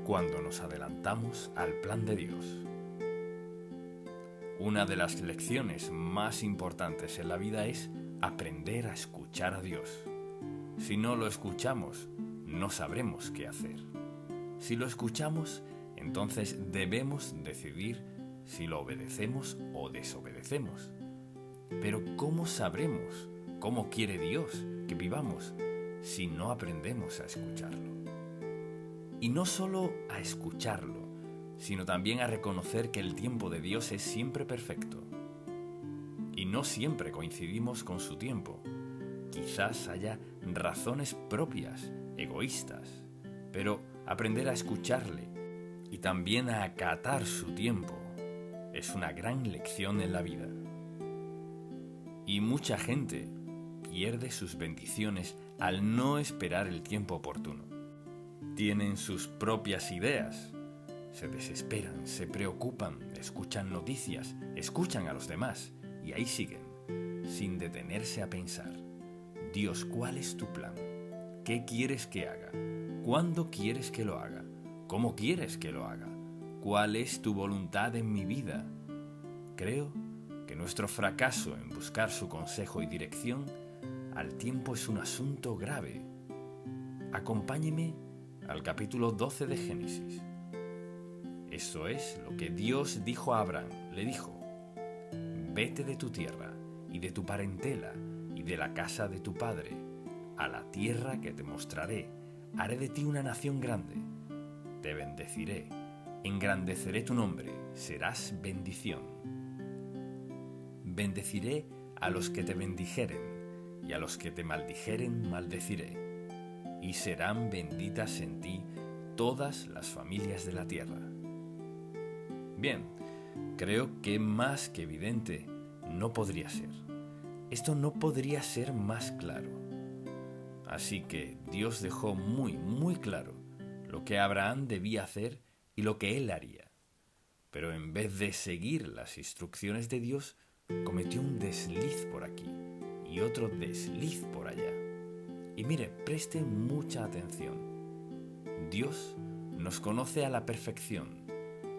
cuando nos adelantamos al plan de Dios. Una de las lecciones más importantes en la vida es aprender a escuchar a Dios. Si no lo escuchamos, no sabremos qué hacer. Si lo escuchamos, entonces debemos decidir si lo obedecemos o desobedecemos. Pero ¿cómo sabremos cómo quiere Dios que vivamos si no aprendemos a escucharlo? Y no solo a escucharlo, sino también a reconocer que el tiempo de Dios es siempre perfecto. Y no siempre coincidimos con su tiempo. Quizás haya razones propias, egoístas, pero aprender a escucharle y también a acatar su tiempo es una gran lección en la vida. Y mucha gente pierde sus bendiciones al no esperar el tiempo oportuno. Tienen sus propias ideas, se desesperan, se preocupan, escuchan noticias, escuchan a los demás y ahí siguen, sin detenerse a pensar: Dios, ¿cuál es tu plan? ¿Qué quieres que haga? ¿Cuándo quieres que lo haga? ¿Cómo quieres que lo haga? ¿Cuál es tu voluntad en mi vida? Creo que nuestro fracaso en buscar su consejo y dirección al tiempo es un asunto grave. Acompáñeme al capítulo 12 de Génesis. Eso es lo que Dios dijo a Abraham. Le dijo: vete de tu tierra y de tu parentela y de la casa de tu padre, a la tierra que te mostraré. Haré de ti una nación grande. Te bendeciré, engrandeceré tu nombre, serás bendición. Bendeciré a los que te bendijeren, y a los que te maldijeren maldeciré. Y serán benditas en ti todas las familias de la tierra. Bien, creo que más que evidente no podría ser. Esto no podría ser más claro. Así que Dios dejó muy claro lo que Abraham debía hacer y lo que él haría. Pero en vez de seguir las instrucciones de Dios, cometió un desliz por aquí y otro desliz por allá. Y mire, preste mucha atención. Dios nos conoce a la perfección,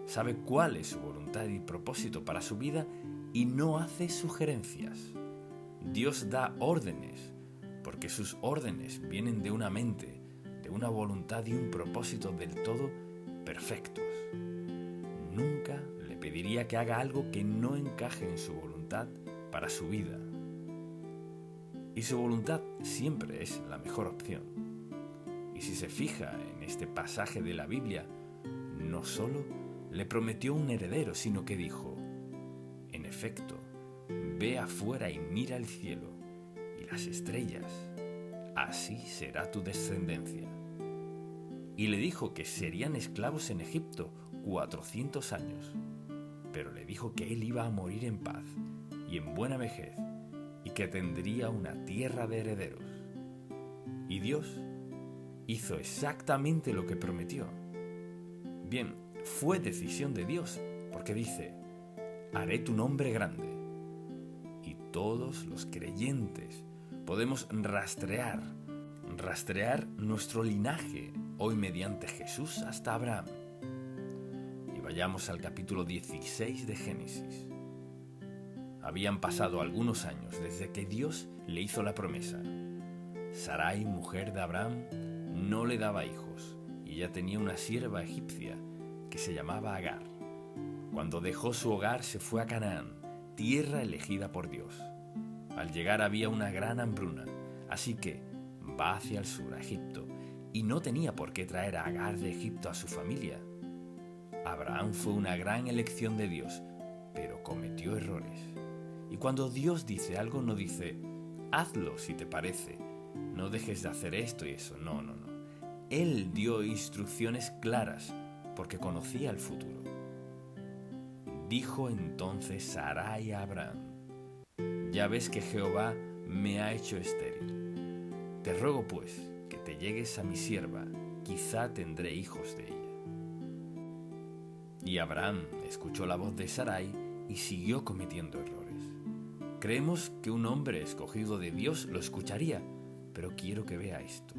sabe cuál es su voluntad y propósito para su vida y no hace sugerencias. Dios da órdenes, porque sus órdenes vienen de una mente, de una voluntad y un propósito del todo perfectos. Nunca le pediría que haga algo que no encaje en su voluntad para su vida. Y su voluntad siempre es la mejor opción. Y si se fija en este pasaje de la Biblia, no solo le prometió un heredero, sino que dijo: en efecto, ve afuera y mira el cielo y las estrellas, así será tu descendencia. Y le dijo que serían esclavos en Egipto 400 años, pero le dijo que él iba a morir en paz y en buena vejez, y que tendría una tierra de herederos. Y Dios hizo exactamente lo que prometió. Bien, fue decisión de Dios, porque dice: haré tu nombre grande. Y todos los creyentes podemos rastrear nuestro linaje hoy mediante Jesús hasta Abraham. Y vayamos al capítulo 16 de Génesis. Habían pasado algunos años desde que Dios le hizo la promesa. Sarai, mujer de Abraham, no le daba hijos, y ella tenía una sierva egipcia que se llamaba Agar. Cuando dejó su hogar se fue a Canaán, tierra elegida por Dios. Al llegar había una gran hambruna, así que va hacia el sur, a Egipto, y no tenía por qué traer a Agar de Egipto a su familia. Abraham fue una gran elección de Dios, pero cometió errores. Y cuando Dios dice algo, no dice: hazlo si te parece, no dejes de hacer esto y eso. No. Él dio instrucciones claras porque conocía el futuro. Dijo entonces Sarai a Abraham: ya ves que Jehová me ha hecho estéril. Te ruego pues que te llegues a mi sierva, quizá tendré hijos de ella. Y Abraham escuchó la voz de Sarai y siguió cometiendo errores. Creemos que un hombre escogido de Dios lo escucharía, pero quiero que vea esto.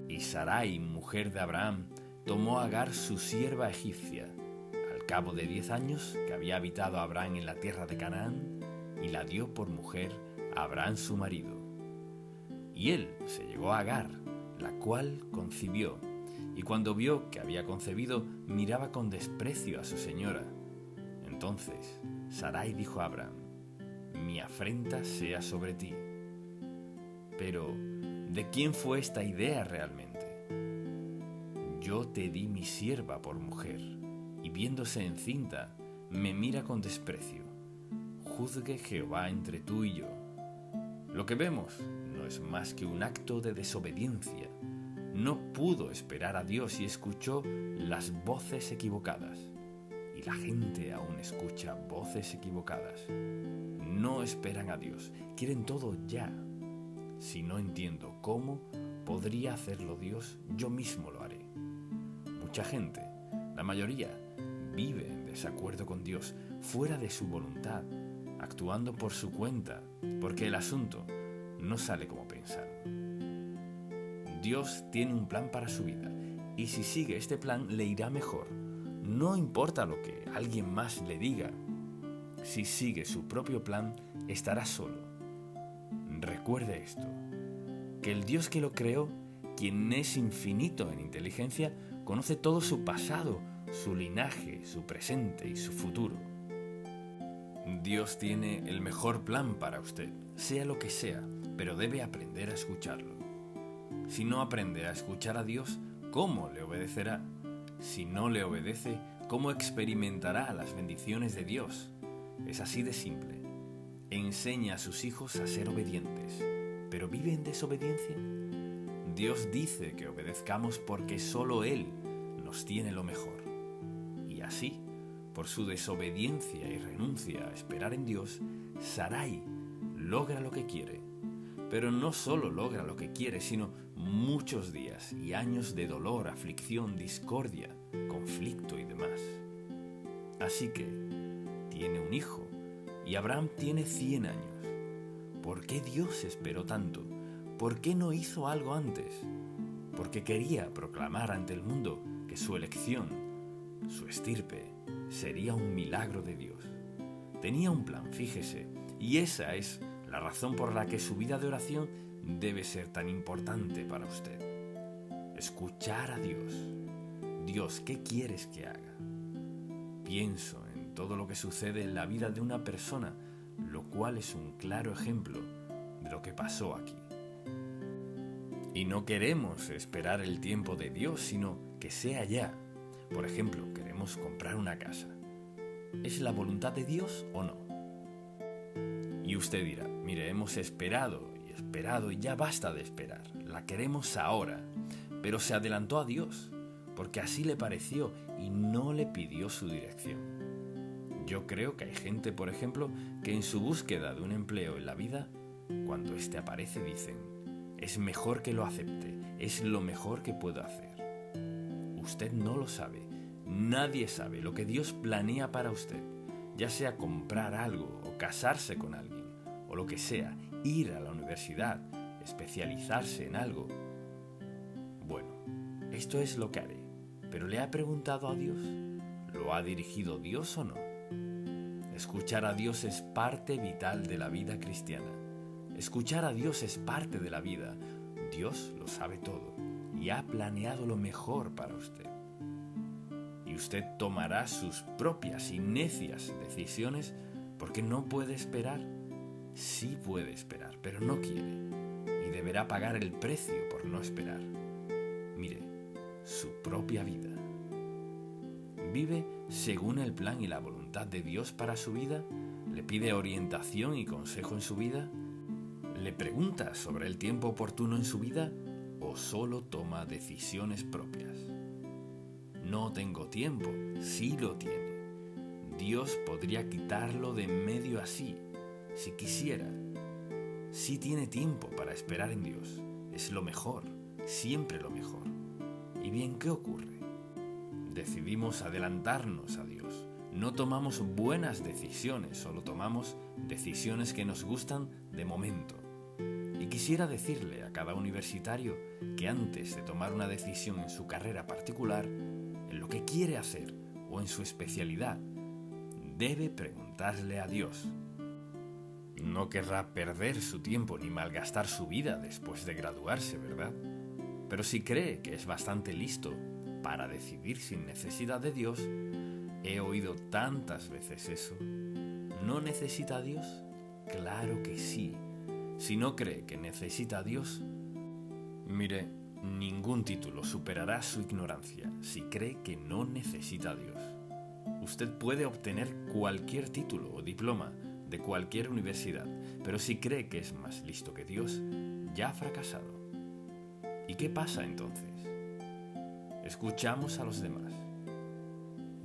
Y Sarai, mujer de Abraham, tomó a Agar su sierva egipcia, al cabo de 10 años que había habitado Abraham en la tierra de Canaán, y la dio por mujer a Abraham su marido. Y él se llegó a Agar, la cual concibió, y cuando vio que había concebido, miraba con desprecio a su señora. Entonces Sarai dijo a Abraham: mi afrenta sea sobre ti. Pero, ¿de quién fue esta idea realmente? Yo te di mi sierva por mujer, y viéndose encinta, me mira con desprecio. Juzgue Jehová entre tú y yo. Lo que vemos no es más que un acto de desobediencia. No pudo esperar a Dios y escuchó las voces equivocadas. Y la gente aún escucha voces equivocadas. No esperan a Dios, quieren todo ya. Si no entiendo cómo podría hacerlo Dios, yo mismo lo haré. Mucha gente, la mayoría, vive en desacuerdo con Dios, fuera de su voluntad, actuando por su cuenta, porque el asunto no sale como pensaron. Dios tiene un plan para su vida, y si sigue este plan le irá mejor. No importa lo que alguien más le diga. Si sigue su propio plan, estará solo. Recuerde esto, que el Dios que lo creó, quien es infinito en inteligencia, conoce todo su pasado, su linaje, su presente y su futuro. Dios tiene el mejor plan para usted, sea lo que sea, pero debe aprender a escucharlo. Si no aprende a escuchar a Dios, ¿cómo le obedecerá? Si no le obedece, ¿cómo experimentará las bendiciones de Dios? Es así de simple. Enseña a sus hijos a ser obedientes, pero ¿vive en desobediencia? Dios dice que obedezcamos porque solo Él nos tiene lo mejor. Y así, por su desobediencia y renuncia a esperar en Dios, Sarai logra lo que quiere. Pero no solo logra lo que quiere, sino muchos días y años de dolor, aflicción, discordia, conflicto y demás. Así que tiene un hijo y Abraham tiene 100 años. ¿Por qué Dios esperó tanto? ¿Por qué no hizo algo antes? Porque quería proclamar ante el mundo que su elección, su estirpe, sería un milagro de Dios. Tenía un plan, fíjese, y esa es la razón por la que su vida de oración debe ser tan importante para usted. Escuchar a Dios. Dios, ¿qué quieres que haga? Pienso en todo lo que sucede en la vida de una persona, lo cual es un claro ejemplo de lo que pasó aquí. Y no queremos esperar el tiempo de Dios, sino que sea ya. Por ejemplo, queremos comprar una casa. ¿Es la voluntad de Dios o no? Y usted dirá, mire, hemos esperado y ya basta de esperar. La queremos ahora. Pero se adelantó a Dios, porque así le pareció y no le pidió su dirección. Yo creo que hay gente, por ejemplo, que en su búsqueda de un empleo en la vida, cuando éste aparece dicen: es mejor que lo acepte, es lo mejor que puedo hacer. Usted no lo sabe, nadie sabe lo que Dios planea para usted, ya sea comprar algo o casarse con alguien, o lo que sea, ir a la universidad, especializarse en algo. Bueno, esto es lo que haré, pero ¿le ha preguntado a Dios? ¿Lo ha dirigido Dios o no? Escuchar a Dios es parte vital de la vida cristiana. Escuchar a Dios es parte de la vida. Dios lo sabe todo y ha planeado lo mejor para usted. Y usted tomará sus propias y necias decisiones porque no puede esperar. Sí puede esperar, pero no quiere. Y deberá pagar el precio por no esperar. Mire, su propia vida. ¿Vive según el plan y la voluntad de Dios para su vida? ¿Le pide orientación y consejo en su vida? ¿Le pregunta sobre el tiempo oportuno en su vida? ¿O solo toma decisiones propias? No tengo tiempo, sí lo tiene. Dios podría quitarlo de en medio así, si quisiera. Sí tiene tiempo para esperar en Dios. Es lo mejor, siempre lo mejor. ¿Y bien qué ocurre? Decidimos adelantarnos a Dios. No tomamos buenas decisiones, solo tomamos decisiones que nos gustan de momento. Y quisiera decirle a cada universitario que antes de tomar una decisión en su carrera particular, en lo que quiere hacer o en su especialidad, debe preguntarle a Dios. No querrá perder su tiempo ni malgastar su vida después de graduarse, ¿verdad? Pero si cree que es bastante listo para decidir sin necesidad de Dios, he oído tantas veces eso. ¿No necesita a Dios? Claro que sí. Si no cree que necesita a Dios, mire, ningún título superará su ignorancia si cree que no necesita a Dios. Usted puede obtener cualquier título o diploma de cualquier universidad, pero si cree que es más listo que Dios, ya ha fracasado. ¿Y qué pasa entonces? Escuchamos a los demás.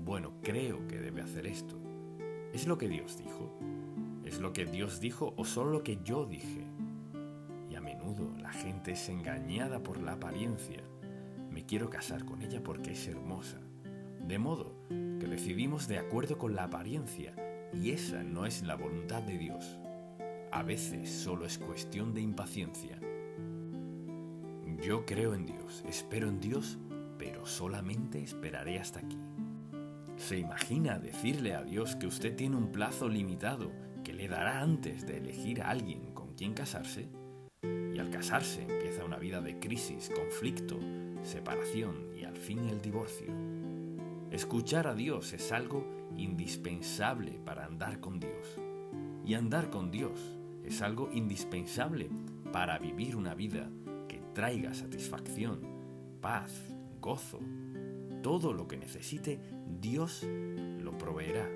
Bueno, creo que debe hacer esto. ¿Es lo que Dios dijo? ¿Es lo que Dios dijo o solo lo que yo dije? Y a menudo la gente es engañada por la apariencia. Me quiero casar con ella porque es hermosa. De modo que decidimos de acuerdo con la apariencia, y esa no es la voluntad de Dios. A veces solo es cuestión de impaciencia. Yo creo en Dios, espero en Dios, pero solamente esperaré hasta aquí. ¿Se imagina decirle a Dios que usted tiene un plazo limitado que le dará antes de elegir a alguien con quien casarse? Y al casarse empieza una vida de crisis, conflicto, separación y al fin el divorcio. Escuchar a Dios es algo indispensable para andar con Dios. Y andar con Dios es algo indispensable para vivir una vida que traiga satisfacción, paz, gozo. Todo lo que necesite, Dios lo proveerá.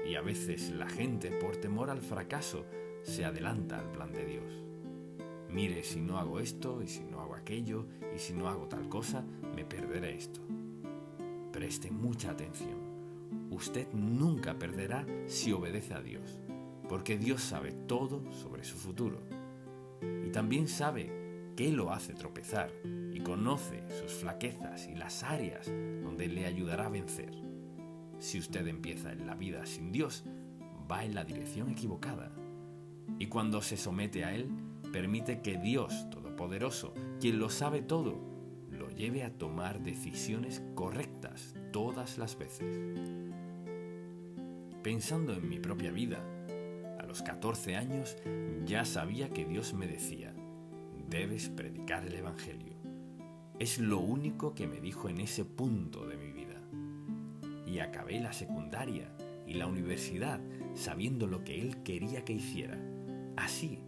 Y a veces la gente, por temor al fracaso, se adelanta al plan de Dios. Mire, si no hago esto, y si no hago aquello, y si no hago tal cosa, me perderé esto. Preste mucha atención. Usted nunca perderá si obedece a Dios, porque Dios sabe todo sobre su futuro. Y también sabe qué lo hace tropezar y conoce sus flaquezas y las áreas donde le ayudará a vencer. Si usted empieza en la vida sin Dios, va en la dirección equivocada. Y cuando se somete a Él, permite que Dios Todopoderoso, quien lo sabe todo, lo lleve a tomar decisiones correctas todas las veces. Pensando en mi propia vida, a los 14 años ya sabía que Dios me decía: debes predicar el Evangelio. Es lo único que me dijo en ese punto de mi vida. Y acabé la secundaria y la universidad sabiendo lo que Él quería que hiciera, así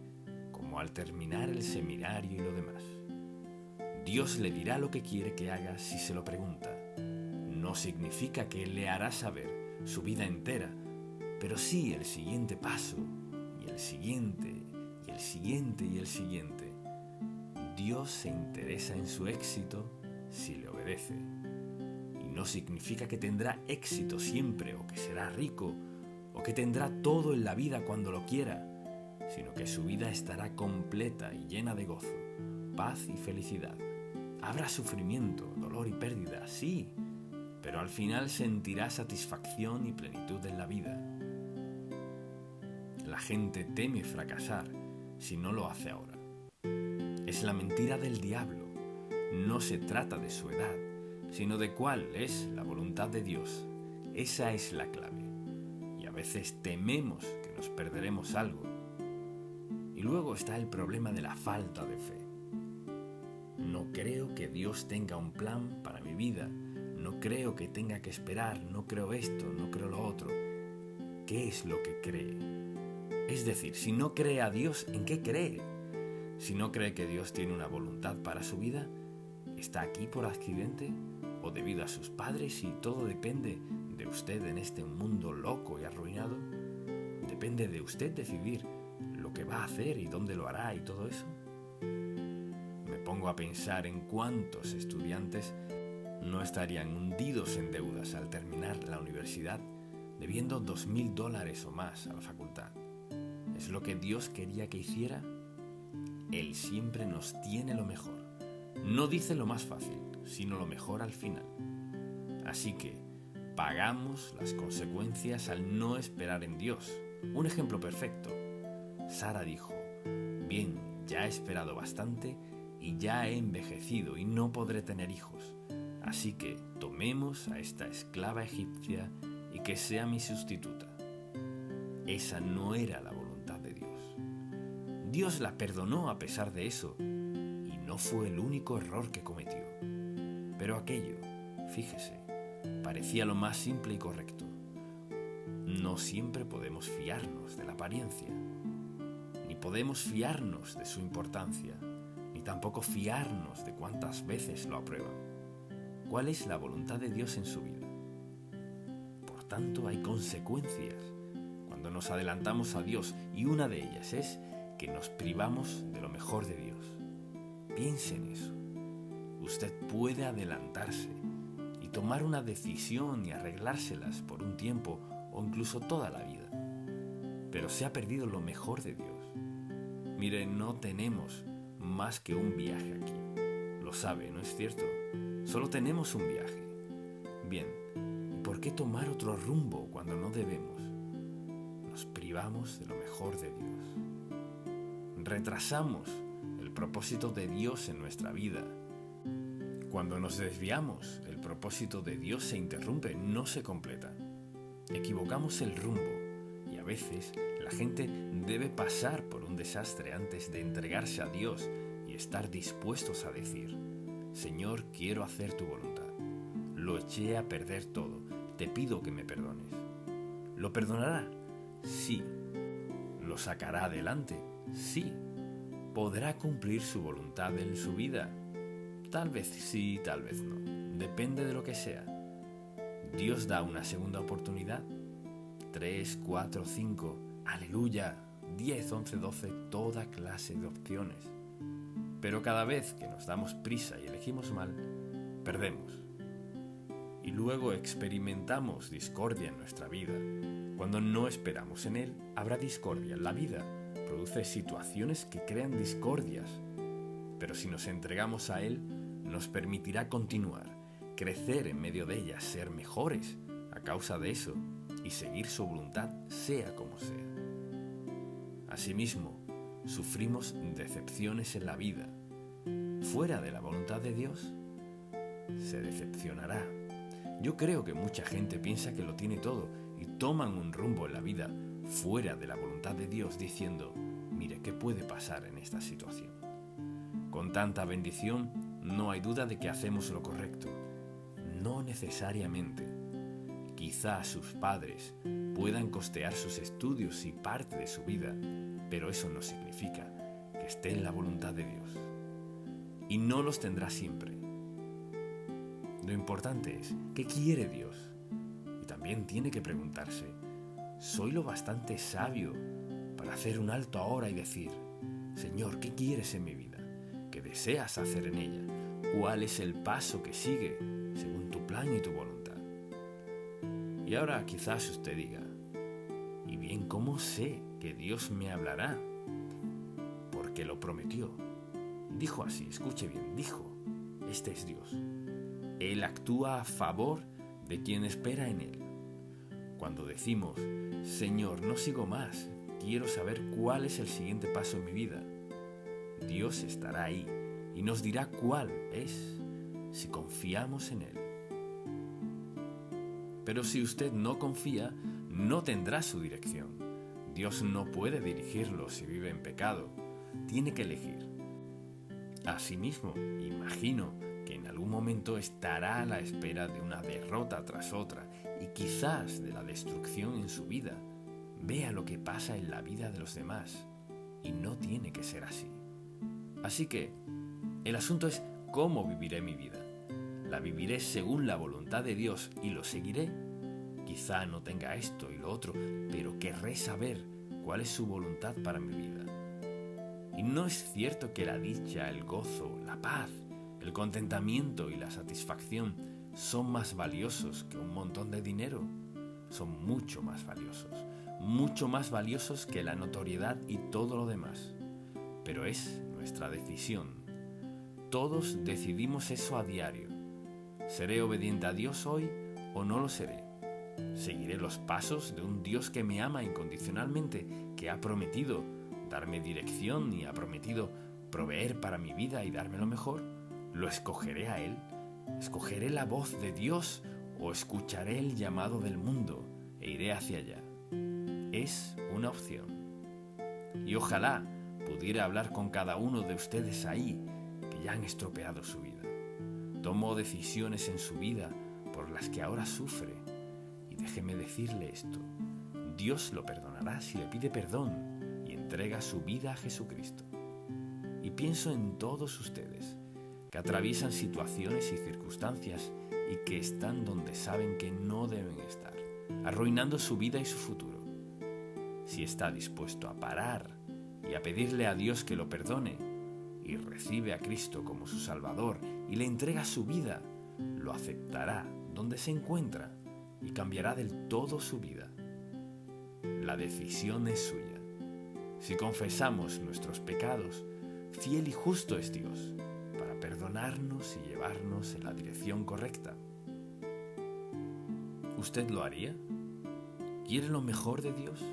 como al terminar el seminario y lo demás. Dios le dirá lo que quiere que haga si se lo pregunta. No significa que Él le hará saber su vida entera, pero sí el siguiente paso, y el siguiente, y el siguiente, y el siguiente. Dios se interesa en su éxito si le obedece. Y no significa que tendrá éxito siempre, o que será rico, o que tendrá todo en la vida cuando lo quiera, sino que su vida estará completa y llena de gozo, paz y felicidad. Habrá sufrimiento, dolor y pérdida, sí, pero al final sentirá satisfacción y plenitud en la vida. La gente teme fracasar si no lo hace ahora. Es la mentira del diablo. No se trata de su edad, sino de cuál es la voluntad de Dios. Esa es la clave. Y a veces tememos que nos perderemos algo. Y luego está el problema de la falta de fe. No creo que Dios tenga un plan para mi vida. No creo que tenga que esperar. No creo esto, no creo lo otro. ¿Qué es lo que cree? Es decir, si no cree a Dios, ¿en qué cree? Si no cree que Dios tiene una voluntad para su vida, ¿está aquí por accidente o debido a sus padres y todo depende de usted en este mundo loco y arruinado? ¿Depende de usted decidir lo que va a hacer y dónde lo hará y todo eso? Me pongo a pensar en cuántos estudiantes no estarían hundidos en deudas al terminar la universidad, debiendo $2,000 o más a la facultad. ¿Es lo que Dios quería que hiciera? Él siempre nos tiene lo mejor. No dice lo más fácil, sino lo mejor al final. Así que pagamos las consecuencias al no esperar en Dios. Un ejemplo perfecto. Sara dijo: Bien, ya he esperado bastante y ya he envejecido y no podré tener hijos. Así que tomemos a esta esclava egipcia y que sea mi sustituta. Esa no era la voluntad de Dios. Dios la perdonó a pesar de eso, y no fue el único error que cometió. Pero aquello, fíjese, parecía lo más simple y correcto. No siempre podemos fiarnos de la apariencia, ni podemos fiarnos de su importancia, ni tampoco fiarnos de cuántas veces lo aprueban. ¿Cuál es la voluntad de Dios en su vida? Por tanto, hay consecuencias cuando nos adelantamos a Dios, y una de ellas es que nos privamos de lo mejor de Dios. Piense en eso. Usted puede adelantarse y tomar una decisión y arreglárselas por un tiempo o incluso toda la vida, pero se ha perdido lo mejor de Dios. Mire, no tenemos más que un viaje aquí. Lo sabe, ¿no es cierto? Solo tenemos un viaje. Bien, ¿por qué tomar otro rumbo cuando no debemos? Nos privamos de lo mejor de Dios. Retrasamos el propósito de Dios en nuestra vida. Cuando nos desviamos, el propósito de Dios se interrumpe, no se completa. Equivocamos el rumbo y a veces la gente debe pasar por un desastre antes de entregarse a Dios y estar dispuestos a decir: Señor, quiero hacer tu voluntad. Lo eché a perder todo. Te pido que me perdones. ¿Lo perdonará? Sí. ¿Lo sacará adelante? Sí. ¿Podrá cumplir su voluntad en su vida? Tal vez sí, tal vez no. Depende de lo que sea. Dios da una segunda oportunidad. 3, 4, 5, aleluya, 10, 11, 12, toda clase de opciones. Pero cada vez que nos damos prisa y elegimos mal, perdemos. Y luego experimentamos discordia en nuestra vida. Cuando no esperamos en Él, habrá discordia. La vida produce situaciones que crean discordias. Pero si nos entregamos a Él, nos permitirá continuar, crecer en medio de ellas, ser mejores a causa de eso y seguir su voluntad sea como sea. Asimismo, sufrimos decepciones en la vida. Fuera de la voluntad de Dios, se decepcionará. Yo creo que mucha gente piensa que lo tiene todo y toman un rumbo en la vida fuera de la voluntad de Dios diciendo: mire, ¿qué puede pasar en esta situación? Con tanta bendición, no hay duda de que hacemos lo correcto. No necesariamente. Quizá sus padres puedan costear sus estudios y parte de su vida, pero eso no significa que esté en la voluntad de Dios. Y no los tendrá siempre. Lo importante es, ¿qué quiere Dios? Y también tiene que preguntarse: ¿soy lo bastante sabio para hacer un alto ahora y decir: Señor, ¿qué quieres en mi vida? ¿Qué deseas hacer en ella? ¿Cuál es el paso que sigue según tu plan y tu voluntad? Y ahora quizás usted diga: ¿y bien cómo sé que Dios me hablará? Porque lo prometió. Dijo así, escuche bien, dijo: este es Dios. Él actúa a favor de quien espera en Él. Cuando decimos: Señor, no sigo más, quiero saber cuál es el siguiente paso en mi vida, Dios estará ahí y nos dirá cuál es, si confiamos en Él. Pero si usted no confía, no tendrá su dirección. Dios no puede dirigirlo si vive en pecado. Tiene que elegir. Asimismo, imagino que en algún momento estará a la espera de una derrota tras otra y quizás de la destrucción en su vida. Vea lo que pasa en la vida de los demás y no tiene que ser así. Así que, el asunto es cómo viviré mi vida. ¿La viviré según la voluntad de Dios y lo seguiré? Quizá no tenga esto y lo otro, pero querré saber cuál es su voluntad para mi vida. Y no es cierto que la dicha, el gozo, la paz, el contentamiento y la satisfacción son más valiosos que un montón de dinero. Son mucho más valiosos que la notoriedad y todo lo demás. Pero es nuestra decisión. Todos decidimos eso a diario. ¿Seré obediente a Dios hoy o no lo seré? ¿Seguiré los pasos de un Dios que me ama incondicionalmente, que ha prometido darme dirección y ha prometido proveer para mi vida y darme lo mejor, lo escogeré a Él. ¿Escogeré la voz de Dios o escucharé el llamado del mundo e iré hacia allá? Es una opción. Y ojalá pudiera hablar con cada uno de ustedes ahí que ya han estropeado su vida. Tomó decisiones en su vida por las que ahora sufre. Y déjeme decirle esto: Dios lo perdonará si le pide perdón y entrega su vida a Jesucristo. Y pienso en todos ustedes que atraviesan situaciones y circunstancias y que están donde saben que no deben estar, arruinando su vida y su futuro. Si está dispuesto a parar y a pedirle a Dios que lo perdone y recibe a Cristo como su Salvador y le entrega su vida, lo aceptará donde se encuentra y cambiará del todo su vida. La decisión es suya. Si confesamos nuestros pecados, fiel y justo es Dios para perdonarnos y llevarnos en la dirección correcta. ¿Usted lo haría? ¿Quiere lo mejor de Dios?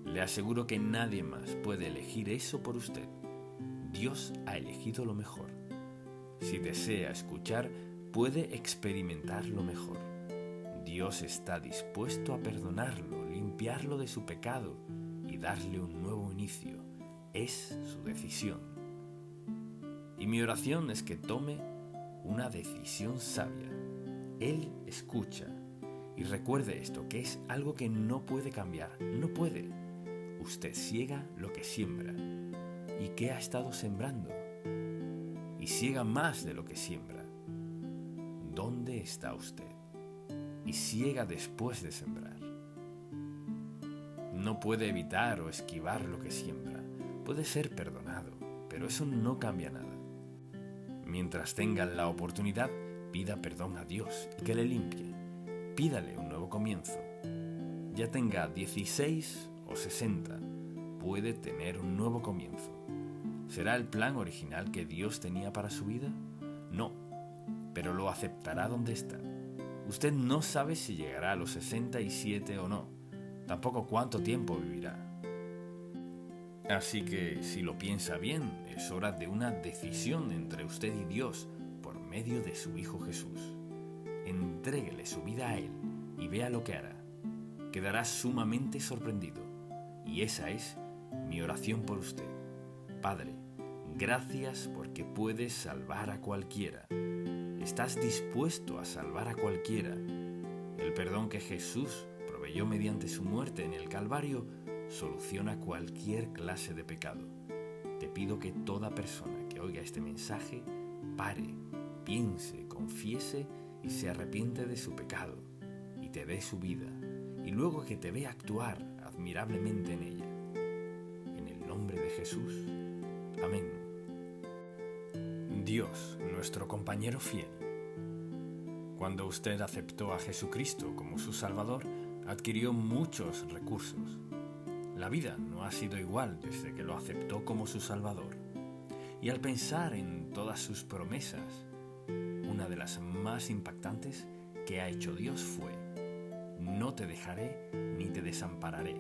Le aseguro que nadie más puede elegir eso por usted. Dios ha elegido lo mejor. Si desea escuchar, puede experimentar lo mejor. Dios está dispuesto a perdonarlo, limpiarlo de su pecado y darle un nuevo inicio. Es su decisión. Y mi oración es que tome una decisión sabia. Él escucha. Y recuerde esto, que es algo que no puede cambiar. No puede. Usted ciega lo que siembra. ¿Y qué ha estado sembrando? Y ciega más de lo que siembra. ¿Dónde está usted? Y ciega después de sembrar. No puede evitar o esquivar lo que siembra. Puede ser perdonado, pero eso no cambia nada. Mientras tenga la oportunidad, pida perdón a Dios y que le limpie. Pídale un nuevo comienzo. Ya tenga 16 o 60, puede tener un nuevo comienzo. ¿Será el plan original que Dios tenía para su vida? No, pero lo aceptará donde está. Usted no sabe si llegará a los 67 o no, tampoco cuánto tiempo vivirá. Así que, si lo piensa bien, es hora de una decisión entre usted y Dios por medio de su Hijo Jesús. Entréguele su vida a Él y vea lo que hará. Quedará sumamente sorprendido. Y esa es mi oración por usted. Padre, gracias porque puedes salvar a cualquiera. Estás dispuesto a salvar a cualquiera. El perdón que Jesús proveyó mediante su muerte en el Calvario soluciona cualquier clase de pecado. Te pido que toda persona que oiga este mensaje pare, piense, confiese y se arrepiente de su pecado y te dé su vida, y luego que te vea actuar admirablemente en ella. En el nombre de Jesús. Amén. Dios, nuestro compañero fiel. Cuando usted aceptó a Jesucristo como su Salvador, adquirió muchos recursos. La vida no ha sido igual desde que lo aceptó como su Salvador. Y al pensar en todas sus promesas, una de las más impactantes que ha hecho Dios fue: no te dejaré ni te desampararé.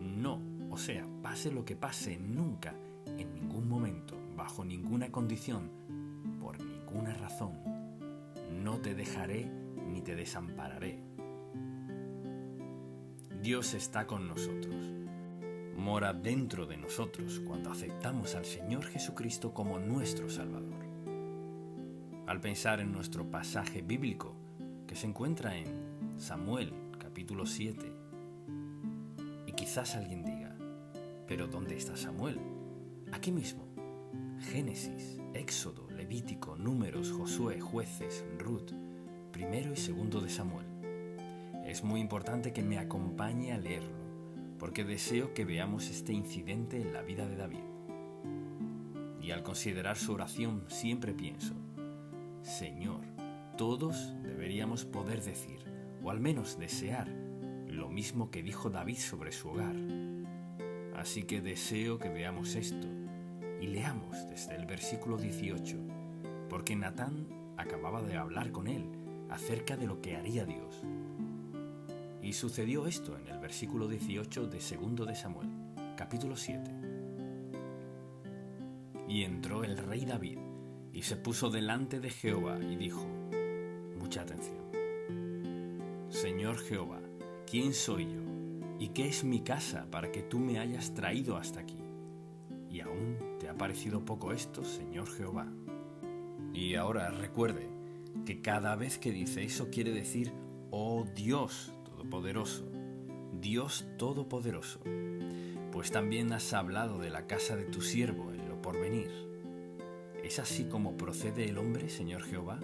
No, o sea, pase lo que pase, nunca, en ningún momento, bajo ninguna condición, por ninguna razón, no te dejaré ni te desampararé. Dios está con nosotros. Mora dentro de nosotros cuando aceptamos al Señor Jesucristo como nuestro Salvador. Al pensar en nuestro pasaje bíblico, que se encuentra en Samuel, capítulo 7, y quizás alguien diga: ¿pero dónde está Samuel? Aquí mismo. Génesis, Éxodo, Levítico, Números, Josué, Jueces, Ruth, primero y segundo de Samuel. Es muy importante que me acompañe a leerlo, porque deseo que veamos este incidente en la vida de David. Y al considerar su oración siempre pienso: Señor, todos deberíamos poder decir, o al menos desear, lo mismo que dijo David sobre su hogar. Así que deseo que veamos esto y leamos desde el versículo 18, porque Natán acababa de hablar con él acerca de lo que haría Dios. Y sucedió esto en el versículo 18 de segundo de Samuel. capítulo 7. Y entró el rey David y se puso delante de Jehová y dijo, mucha atención: Señor Jehová, ¿quién soy yo? ¿Y qué es mi casa para que tú me hayas traído hasta aquí? ¿Y aún te ha parecido poco esto, Señor Jehová? Y ahora recuerde que cada vez que dice eso quiere decir, oh Dios Todopoderoso, Dios Todopoderoso, pues también has hablado de la casa de tu siervo en lo porvenir. ¿Es así como procede el hombre, Señor Jehová?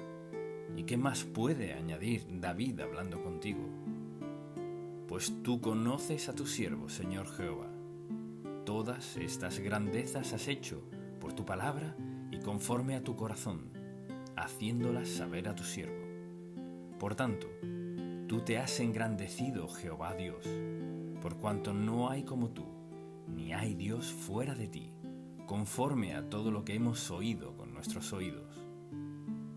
¿Y qué más puede añadir David hablando contigo? Pues tú conoces a tu siervo, Señor Jehová. Todas estas grandezas has hecho por tu palabra y conforme a tu corazón, haciéndolas saber a tu siervo. Por tanto, tú te has engrandecido, Jehová Dios, por cuanto no hay como tú, ni hay Dios fuera de ti, conforme a todo lo que hemos oído con nuestros oídos.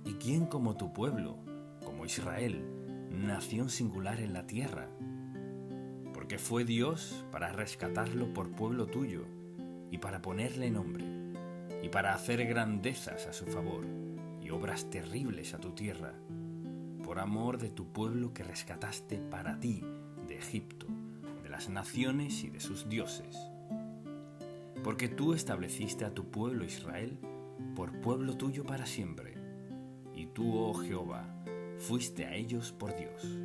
¿Y quién como tu pueblo, como Israel, nación singular en la tierra? Porque fue Dios para rescatarlo por pueblo tuyo, y para ponerle nombre, y para hacer grandezas a su favor, y obras terribles a tu tierra, por amor de tu pueblo que rescataste para ti de Egipto, de las naciones y de sus dioses. Porque tú estableciste a tu pueblo Israel por pueblo tuyo para siempre, y tú, oh Jehová, fuiste a ellos por Dios.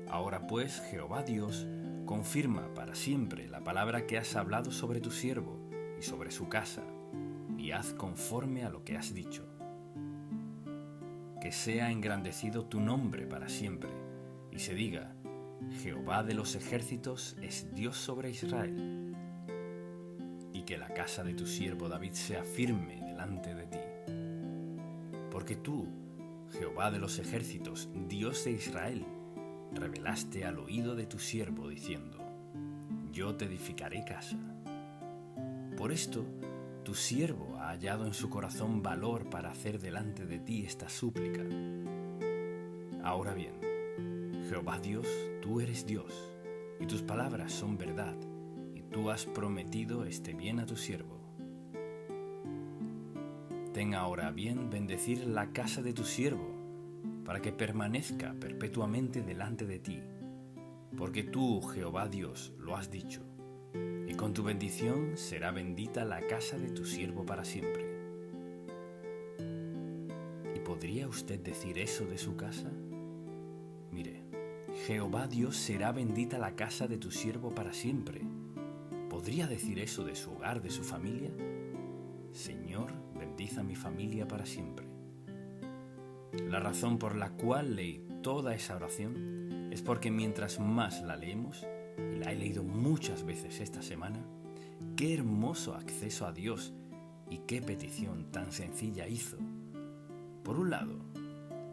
Ahora pues, Jehová Dios, confirma para siempre la palabra que has hablado sobre tu siervo y sobre su casa, y haz conforme a lo que has dicho. Que sea engrandecido tu nombre para siempre, y se diga, Jehová de los ejércitos es Dios sobre Israel. Y que la casa de tu siervo David sea firme delante de ti. Porque tú, Jehová de los ejércitos, Dios de Israel, revelaste al oído de tu siervo diciendo, yo te edificaré casa. Por esto, tu siervo ha hallado en su corazón valor para hacer delante de ti esta súplica. Ahora bien, Jehová Dios, tú eres Dios, y tus palabras son verdad, y tú has prometido este bien a tu siervo. Ten ahora bien bendecir la casa de tu siervo, para que permanezca perpetuamente delante de ti, porque tú, Jehová Dios, lo has dicho, y con tu bendición será bendita la casa de tu siervo para siempre. ¿Y podría usted decir eso de su casa? Mire, Jehová Dios será bendita la casa de tu siervo para siempre. ¿Podría decir eso de su hogar, de su familia? Señor, bendiza mi familia para siempre. La razón por la cual leí toda esa oración es porque mientras más la leemos, y la he leído muchas veces esta semana, qué hermoso acceso a Dios y qué petición tan sencilla hizo. Por un lado,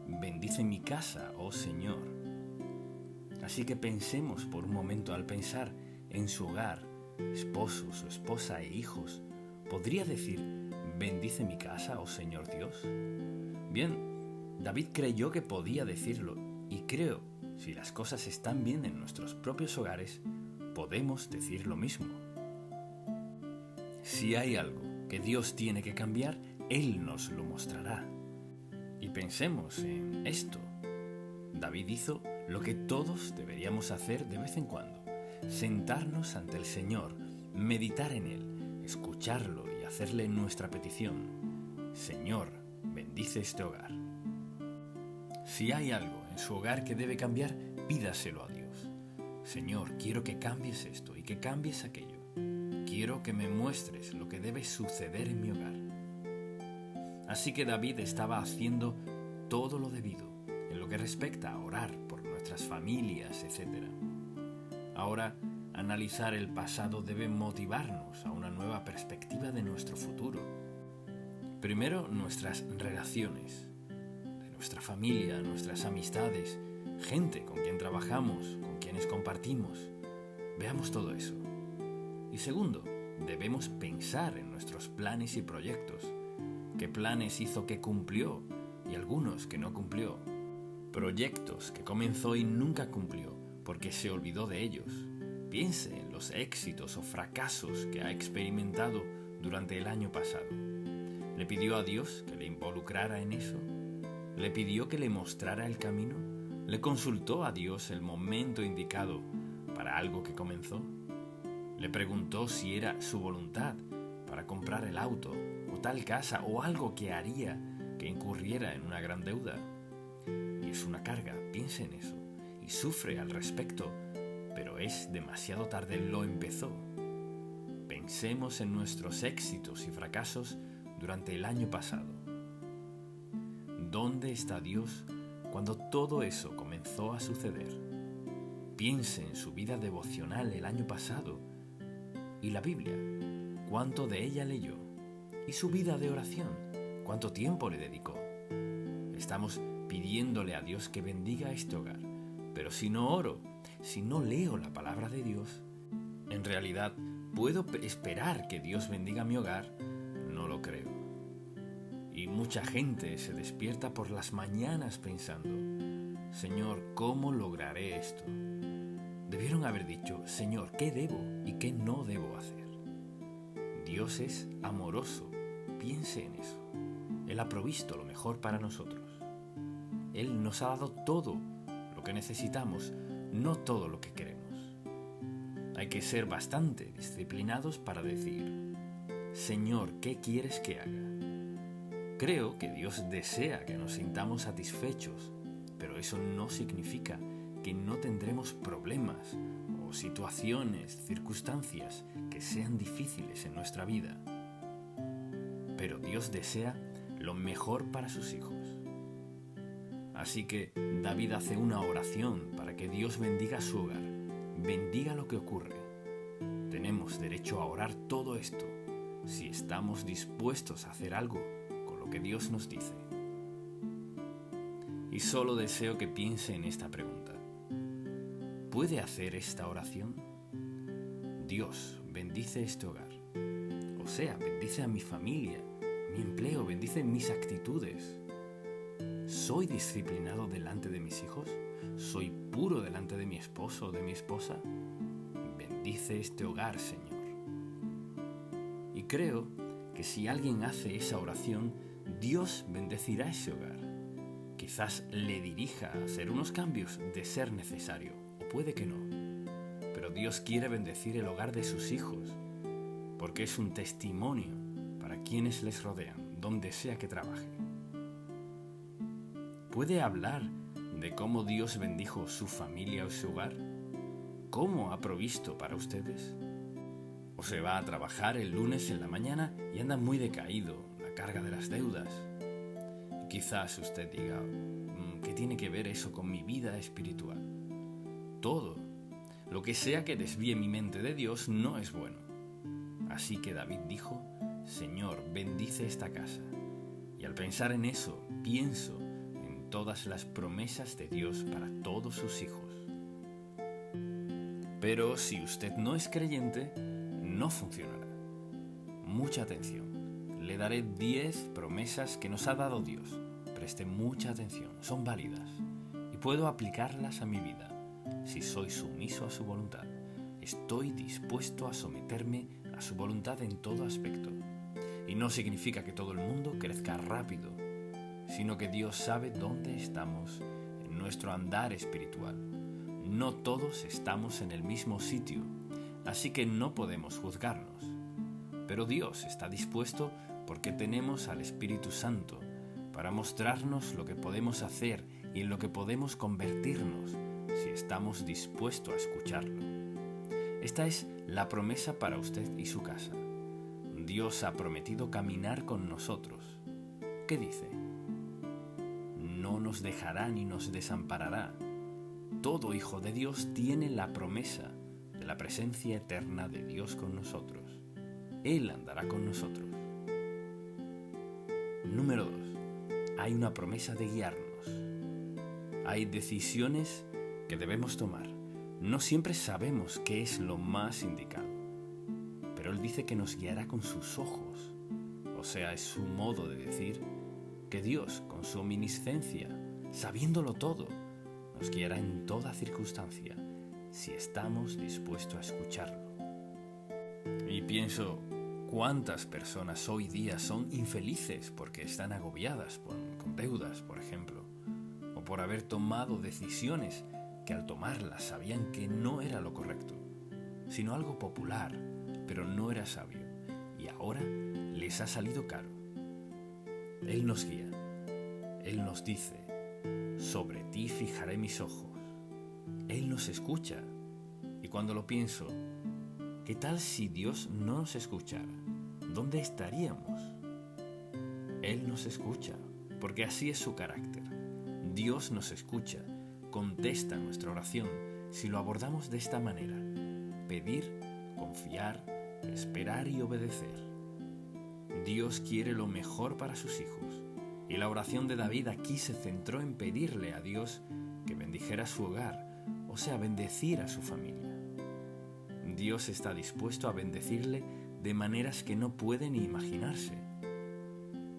bendice mi casa, oh Señor. Así que pensemos por un momento al pensar en su hogar, esposo, su esposa e hijos. ¿Podría decir, bendice mi casa, oh Señor Dios? Bien, David creyó que podía decirlo, y creo, si las cosas están bien en nuestros propios hogares, podemos decir lo mismo. Si hay algo que Dios tiene que cambiar, Él nos lo mostrará. Y pensemos en esto. David hizo lo que todos deberíamos hacer de vez en cuando: sentarnos ante el Señor, meditar en Él, escucharlo y hacerle nuestra petición. Señor, bendice este hogar. Si hay algo en su hogar que debe cambiar, pídaselo a Dios. Señor, quiero que cambies esto y que cambies aquello. Quiero que me muestres lo que debe suceder en mi hogar. Así que David estaba haciendo todo lo debido en lo que respecta a orar por nuestras familias, etc. Ahora, analizar el pasado debe motivarnos a una nueva perspectiva de nuestro futuro. Primero, nuestras relaciones, de nuestra familia, nuestras amistades, gente con quien trabajamos, con quienes compartimos. Veamos todo eso. Y segundo, debemos pensar en nuestros planes y proyectos. ¿Qué planes hizo que cumplió y algunos que no cumplió? Proyectos que comenzó y nunca cumplió porque se olvidó de ellos. Piense en los éxitos o fracasos que ha experimentado durante el año pasado. ¿Le pidió a Dios que le involucrara en eso? ¿Le pidió que le mostrara el camino? ¿Le consultó a Dios el momento indicado para algo que comenzó? ¿Le preguntó si era su voluntad para comprar el auto o tal casa o algo que haría que incurriera en una gran deuda? Y es una carga, piense en eso y sufre al respecto, pero es demasiado tarde, lo empezó. Pensemos en nuestros éxitos y fracasos durante el año pasado. ¿Dónde está Dios cuando todo eso comenzó a suceder? Piense en su vida devocional el año pasado y la Biblia, ¿cuánto de ella leyó? Y su vida de oración, ¿cuánto tiempo le dedicó? Estamos pidiéndole a Dios que bendiga este hogar, pero si no oro, si no leo la palabra de Dios, en realidad, ¿puedo esperar que Dios bendiga mi hogar? No lo creo. Y mucha gente se despierta por las mañanas pensando, Señor, ¿cómo lograré esto? Debieron haber dicho, Señor, ¿qué debo y qué no debo hacer? Dios es amoroso, piense en eso. Él ha provisto lo mejor para nosotros. Él nos ha dado todo lo que necesitamos, no todo lo que queremos. Hay que ser bastante disciplinados para decir, Señor, ¿qué quieres que haga? Creo que Dios desea que nos sintamos satisfechos, pero eso no significa que no tendremos problemas o situaciones, circunstancias que sean difíciles en nuestra vida. Pero Dios desea lo mejor para sus hijos. Así que David hace una oración para que Dios bendiga su hogar, bendiga lo que ocurre. Tenemos derecho a orar todo esto si estamos dispuestos a hacer algo con lo que Dios nos dice. Y solo deseo que piense en esta pregunta. ¿Puede hacer esta oración? Dios, bendice este hogar. O sea, bendice a mi familia, mi empleo, bendice mis actitudes. ¿Soy disciplinado delante de mis hijos? ¿Soy puro delante de mi esposo o de mi esposa? Bendice este hogar, Señor. Y creo que si alguien hace esa oración, Dios bendecirá ese hogar. Quizás le dirija a hacer unos cambios de ser necesario, o puede que no. Pero Dios quiere bendecir el hogar de sus hijos, porque es un testimonio para quienes les rodean, donde sea que trabaje. ¿Puede hablar de cómo Dios bendijo su familia o su hogar? ¿Cómo ha provisto para ustedes? ¿O se va a trabajar el lunes en la mañana y anda muy decaído, la carga de las deudas? Y quizás usted diga, ¿qué tiene que ver eso con mi vida espiritual? Todo, lo que sea que desvíe mi mente de Dios no es bueno. Así que David dijo, Señor, bendice esta casa. Y al pensar en eso, pienso en todas las promesas de Dios para todos sus hijos. Pero si usted no es creyente, no funcionará. Mucha atención. Le daré 10 promesas que nos ha dado Dios. Preste mucha atención, son válidas y puedo aplicarlas a mi vida si soy sumiso a su voluntad. Estoy dispuesto a someterme a su voluntad en todo aspecto. Y no significa que todo el mundo crezca rápido, sino que Dios sabe dónde estamos en nuestro andar espiritual. No todos estamos en el mismo sitio, así que no podemos juzgarnos. Pero Dios está dispuesto porque tenemos al Espíritu Santo para mostrarnos lo que podemos hacer y en lo que podemos convertirnos si estamos dispuestos a escucharlo. Esta es la promesa para usted y su casa. Dios ha prometido caminar con nosotros. ¿Qué dice? No nos dejará ni nos desamparará. Todo hijo de Dios tiene la promesa de la presencia eterna de Dios con nosotros. Él andará con nosotros. Número 2. Hay una promesa de guiarnos. Hay decisiones que debemos tomar. No siempre sabemos qué es lo más indicado, pero Él dice que nos guiará con sus ojos. O sea, es su modo de decir que Dios, con su omnisciencia, sabiéndolo todo, nos guiará en toda circunstancia, si estamos dispuestos a escucharlo. Y pienso, ¿cuántas personas hoy día son infelices porque están agobiadas con deudas, por ejemplo, o por haber tomado decisiones que al tomarlas sabían que no era lo correcto, sino algo popular, pero no era sabio, y ahora les ha salido caro? Él nos guía, Él nos dice, sobre ti fijaré mis ojos. Él nos escucha, y cuando lo pienso, ¿qué tal si Dios no nos escuchara? ¿Dónde estaríamos? Él nos escucha, porque así es su carácter. Dios nos escucha, contesta nuestra oración si lo abordamos de esta manera: pedir, confiar, esperar y obedecer. Dios quiere lo mejor para sus hijos, y la oración de David aquí se centró en pedirle a Dios que bendijera su hogar, o sea, bendecir a su familia. Dios está dispuesto a bendecirle de maneras que no puede ni imaginarse.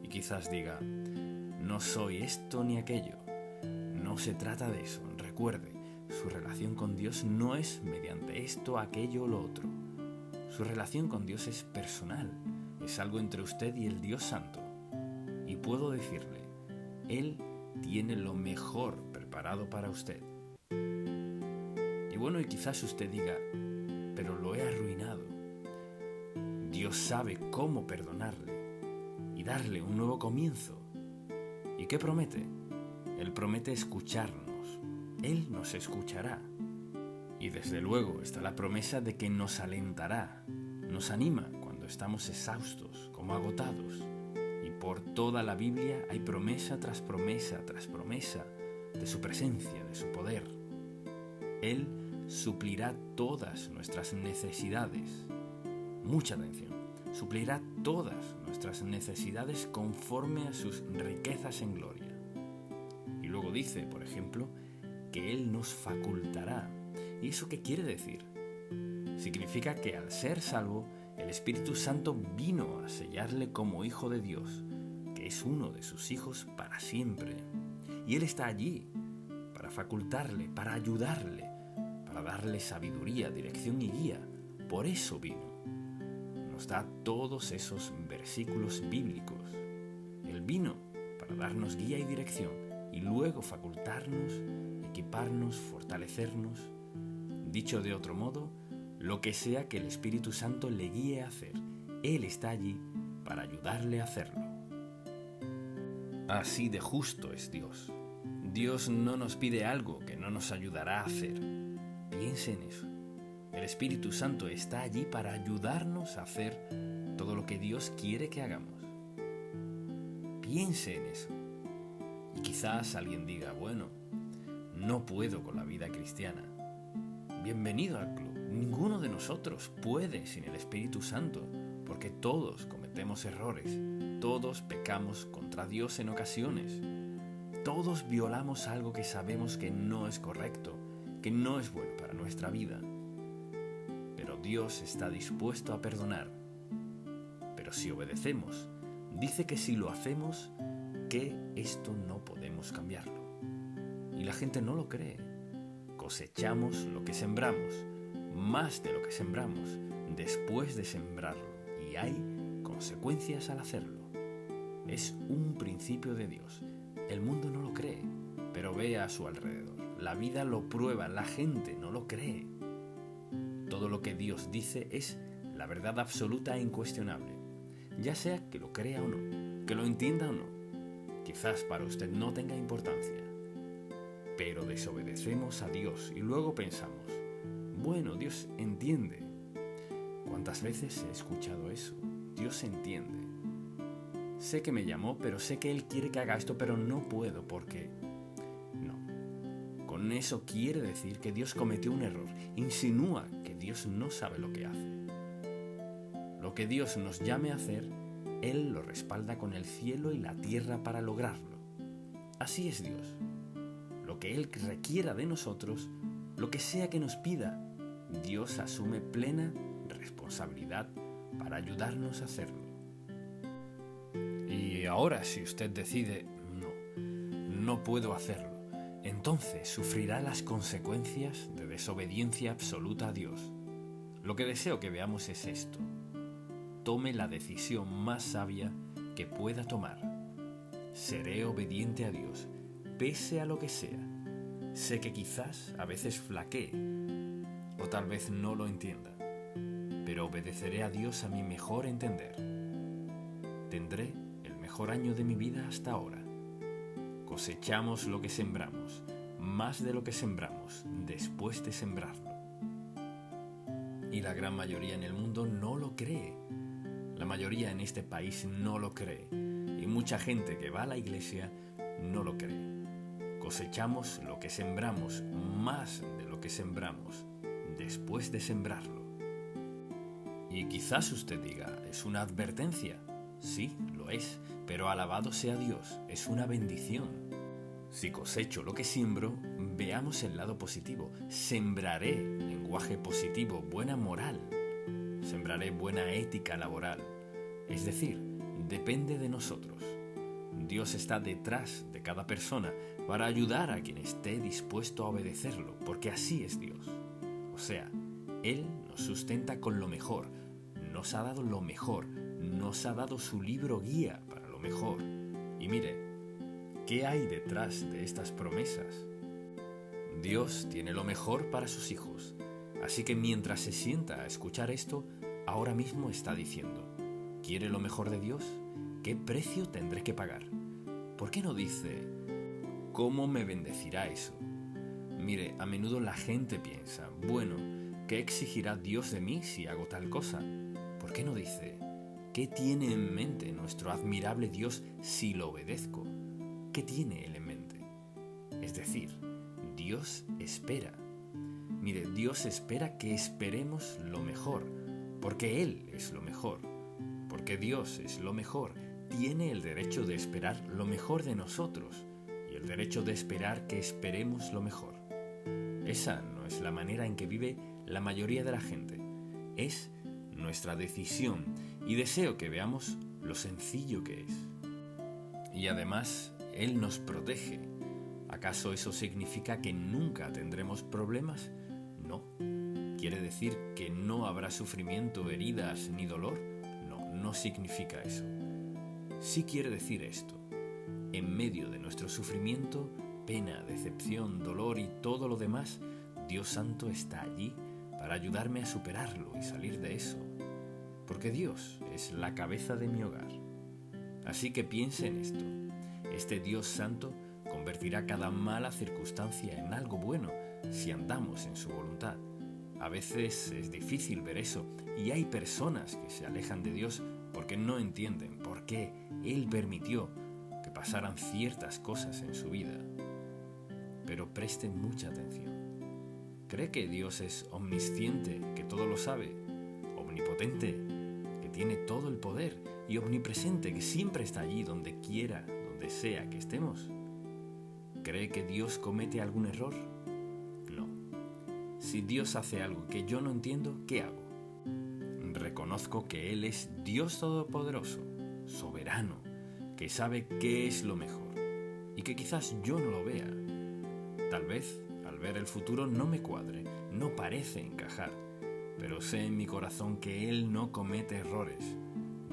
Y quizás diga, no soy esto ni aquello. No se trata de eso. Recuerde, su relación con Dios no es mediante esto, aquello o lo otro. Su relación con Dios es personal, es algo entre usted y el Dios Santo. Y puedo decirle, Él tiene lo mejor preparado para usted. Y bueno, y quizás usted diga, pero lo he arruinado. Dios sabe cómo perdonarle y darle un nuevo comienzo. ¿Y qué promete? Él promete escucharnos. Él nos escuchará. Y desde luego está la promesa de que nos alentará, nos anima cuando estamos exhaustos, como agotados. Y por toda la Biblia hay promesa tras promesa tras promesa de su presencia, de su poder. Él suplirá todas nuestras necesidades. Mucha atención. Suplirá todas nuestras necesidades conforme a sus riquezas en gloria. Y luego dice, por ejemplo, que Él nos facultará. ¿Y eso qué quiere decir? Significa que al ser salvo, el Espíritu Santo vino a sellarle como hijo de Dios, que es uno de sus hijos para siempre. Y Él está allí para facultarle, para ayudarle, para darle sabiduría, dirección y guía. Por eso vino. Nos da todos esos versículos bíblicos. Él vino para darnos guía y dirección y luego facultarnos, equiparnos, fortalecernos. Dicho de otro modo, lo que sea que el Espíritu Santo le guíe a hacer, Él está allí para ayudarle a hacerlo. Así de justo es Dios. Dios no nos pide algo que no nos ayudará a hacer. Piense en eso. El Espíritu Santo está allí para ayudarnos a hacer todo lo que Dios quiere que hagamos. Piense en eso. Y quizás alguien diga, bueno, no puedo con la vida cristiana. Bienvenido al club. Ninguno de nosotros puede sin el Espíritu Santo, porque todos cometemos errores, todos pecamos contra Dios en ocasiones, todos violamos algo que sabemos que no es correcto, que no es bueno para nuestra vida. Pero Dios está dispuesto a perdonar. Pero si obedecemos, dice que si lo hacemos, que esto no podemos cambiarlo. Y la gente no lo cree. Cosechamos lo que sembramos, más de lo que sembramos, después de sembrarlo. Y hay consecuencias al hacerlo. Es un principio de Dios. El mundo no lo cree, pero ve a su alrededor. La vida lo prueba, la gente no lo cree. Todo lo que Dios dice es la verdad absoluta e incuestionable, ya sea que lo crea o no, que lo entienda o no. Quizás para usted no tenga importancia, pero desobedecemos a Dios y luego pensamos, bueno, Dios entiende. ¿Cuántas veces he escuchado eso? Dios entiende. Sé que me llamó, pero sé que Él quiere que haga esto, pero no puedo porque... No. Con eso quiere decir que Dios cometió un error. Insinúa que Dios no sabe lo que hace. Lo que Dios nos llame a hacer, Él lo respalda con el cielo y la tierra para lograrlo. Así es Dios. Lo que Él requiera de nosotros, lo que sea que nos pida, Dios asume plena responsabilidad para ayudarnos a hacerlo. Y ahora, si usted decide, no puedo hacerlo, entonces sufrirá las consecuencias de desobediencia absoluta a Dios. Lo que deseo que veamos es esto: tome la decisión más sabia que pueda tomar. Seré obediente a Dios, pese a lo que sea. Sé que quizás a veces flaquee, o tal vez no lo entienda, pero obedeceré a Dios a mi mejor entender. Tendré el mejor año de mi vida hasta ahora. Cosechamos lo que sembramos, más de lo que sembramos después de sembrarlo. Y la gran mayoría en el mundo no lo cree. La mayoría en este país no lo cree. Y mucha gente que va a la iglesia no lo cree. Cosechamos lo que sembramos, más de lo que sembramos después de sembrarlo. Y quizás usted diga, ¿es una advertencia? Sí, lo es, pero alabado sea Dios, es una bendición. Si cosecho lo que siembro, veamos el lado positivo. Sembraré lenguaje positivo, buena moral. Sembraré buena ética laboral. Es decir, depende de nosotros. Dios está detrás de cada persona para ayudar a quien esté dispuesto a obedecerlo, porque así es Dios. O sea, Él nos sustenta con lo mejor, nos ha dado lo mejor, nos ha dado su libro guía para lo mejor. Y mire, ¿qué hay detrás de estas promesas? Dios tiene lo mejor para sus hijos, así que mientras se sienta a escuchar esto, ahora mismo está diciendo: ¿quiere lo mejor de Dios? ¿Qué precio tendré que pagar? ¿Por qué no dice: ¿cómo me bendecirá eso? Mire, a menudo la gente piensa: bueno, ¿qué exigirá Dios de mí si hago tal cosa? ¿Por qué no dice: ¿qué tiene en mente nuestro admirable Dios si lo obedezco? ¿Qué tiene Él en mente? Es decir, Dios espera. Mire, Dios espera que esperemos lo mejor, porque Él es lo mejor. Porque Dios es lo mejor, tiene el derecho de esperar lo mejor de nosotros y el derecho de esperar que esperemos lo mejor. Esa no es la manera en que vive la mayoría de la gente. Es nuestra decisión y deseo que veamos lo sencillo que es. Y además, Él nos protege. ¿Acaso eso significa que nunca tendremos problemas? No. ¿Quiere decir que no habrá sufrimiento, heridas ni dolor? No significa eso. Sí quiere decir esto: en medio de nuestro sufrimiento, pena, decepción, dolor y todo lo demás, Dios Santo está allí para ayudarme a superarlo y salir de eso. Porque Dios es la cabeza de mi hogar. Así que piense en esto: este Dios Santo convertirá cada mala circunstancia en algo bueno si andamos en su voluntad. A veces es difícil ver eso y hay personas que se alejan de Dios porque no entienden por qué Él permitió que pasaran ciertas cosas en su vida. Pero presten mucha atención. ¿Cree que Dios es omnisciente, que todo lo sabe? Omnipotente, que tiene todo el poder, y omnipresente, que siempre está allí donde quiera, donde sea que estemos. ¿Cree que Dios comete algún error? No. Si Dios hace algo que yo no entiendo, ¿qué hago? Reconozco que Él es Dios Todopoderoso, soberano, que sabe qué es lo mejor y que quizás yo no lo vea. Tal vez, al ver el futuro, no me cuadre, no parece encajar, pero sé en mi corazón que Él no comete errores.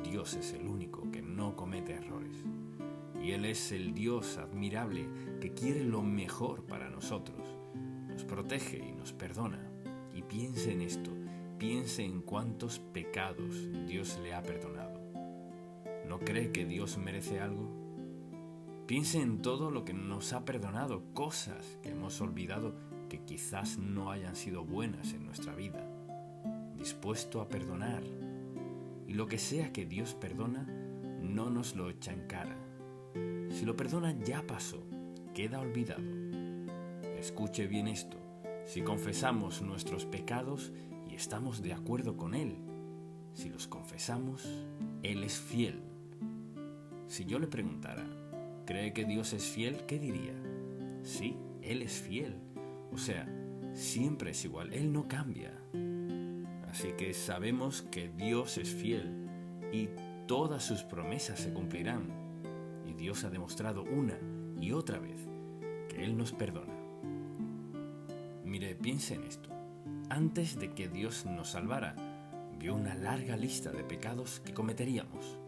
Dios es el único que no comete errores. Y Él es el Dios admirable que quiere lo mejor para nosotros. Nos protege y nos perdona. Y piense en esto, piense en cuántos pecados Dios le ha perdonado. ¿No cree que Dios merece algo? Piense en todo lo que nos ha perdonado, cosas que hemos olvidado que quizás no hayan sido buenas en nuestra vida. Dispuesto a perdonar. Y lo que sea que Dios perdona, no nos lo echa en cara. Si lo perdona, ya pasó, queda olvidado. Escuche bien esto: si confesamos nuestros pecados y estamos de acuerdo con Él, si los confesamos, Él es fiel. Si yo le preguntara, ¿cree que Dios es fiel?, ¿qué diría? Sí, Él es fiel. O sea, siempre es igual, Él no cambia. Así que sabemos que Dios es fiel y todas sus promesas se cumplirán. Y Dios ha demostrado una y otra vez que Él nos perdona. Mire, piense en esto. Antes de que Dios nos salvara, vio una larga lista de pecados que cometeríamos.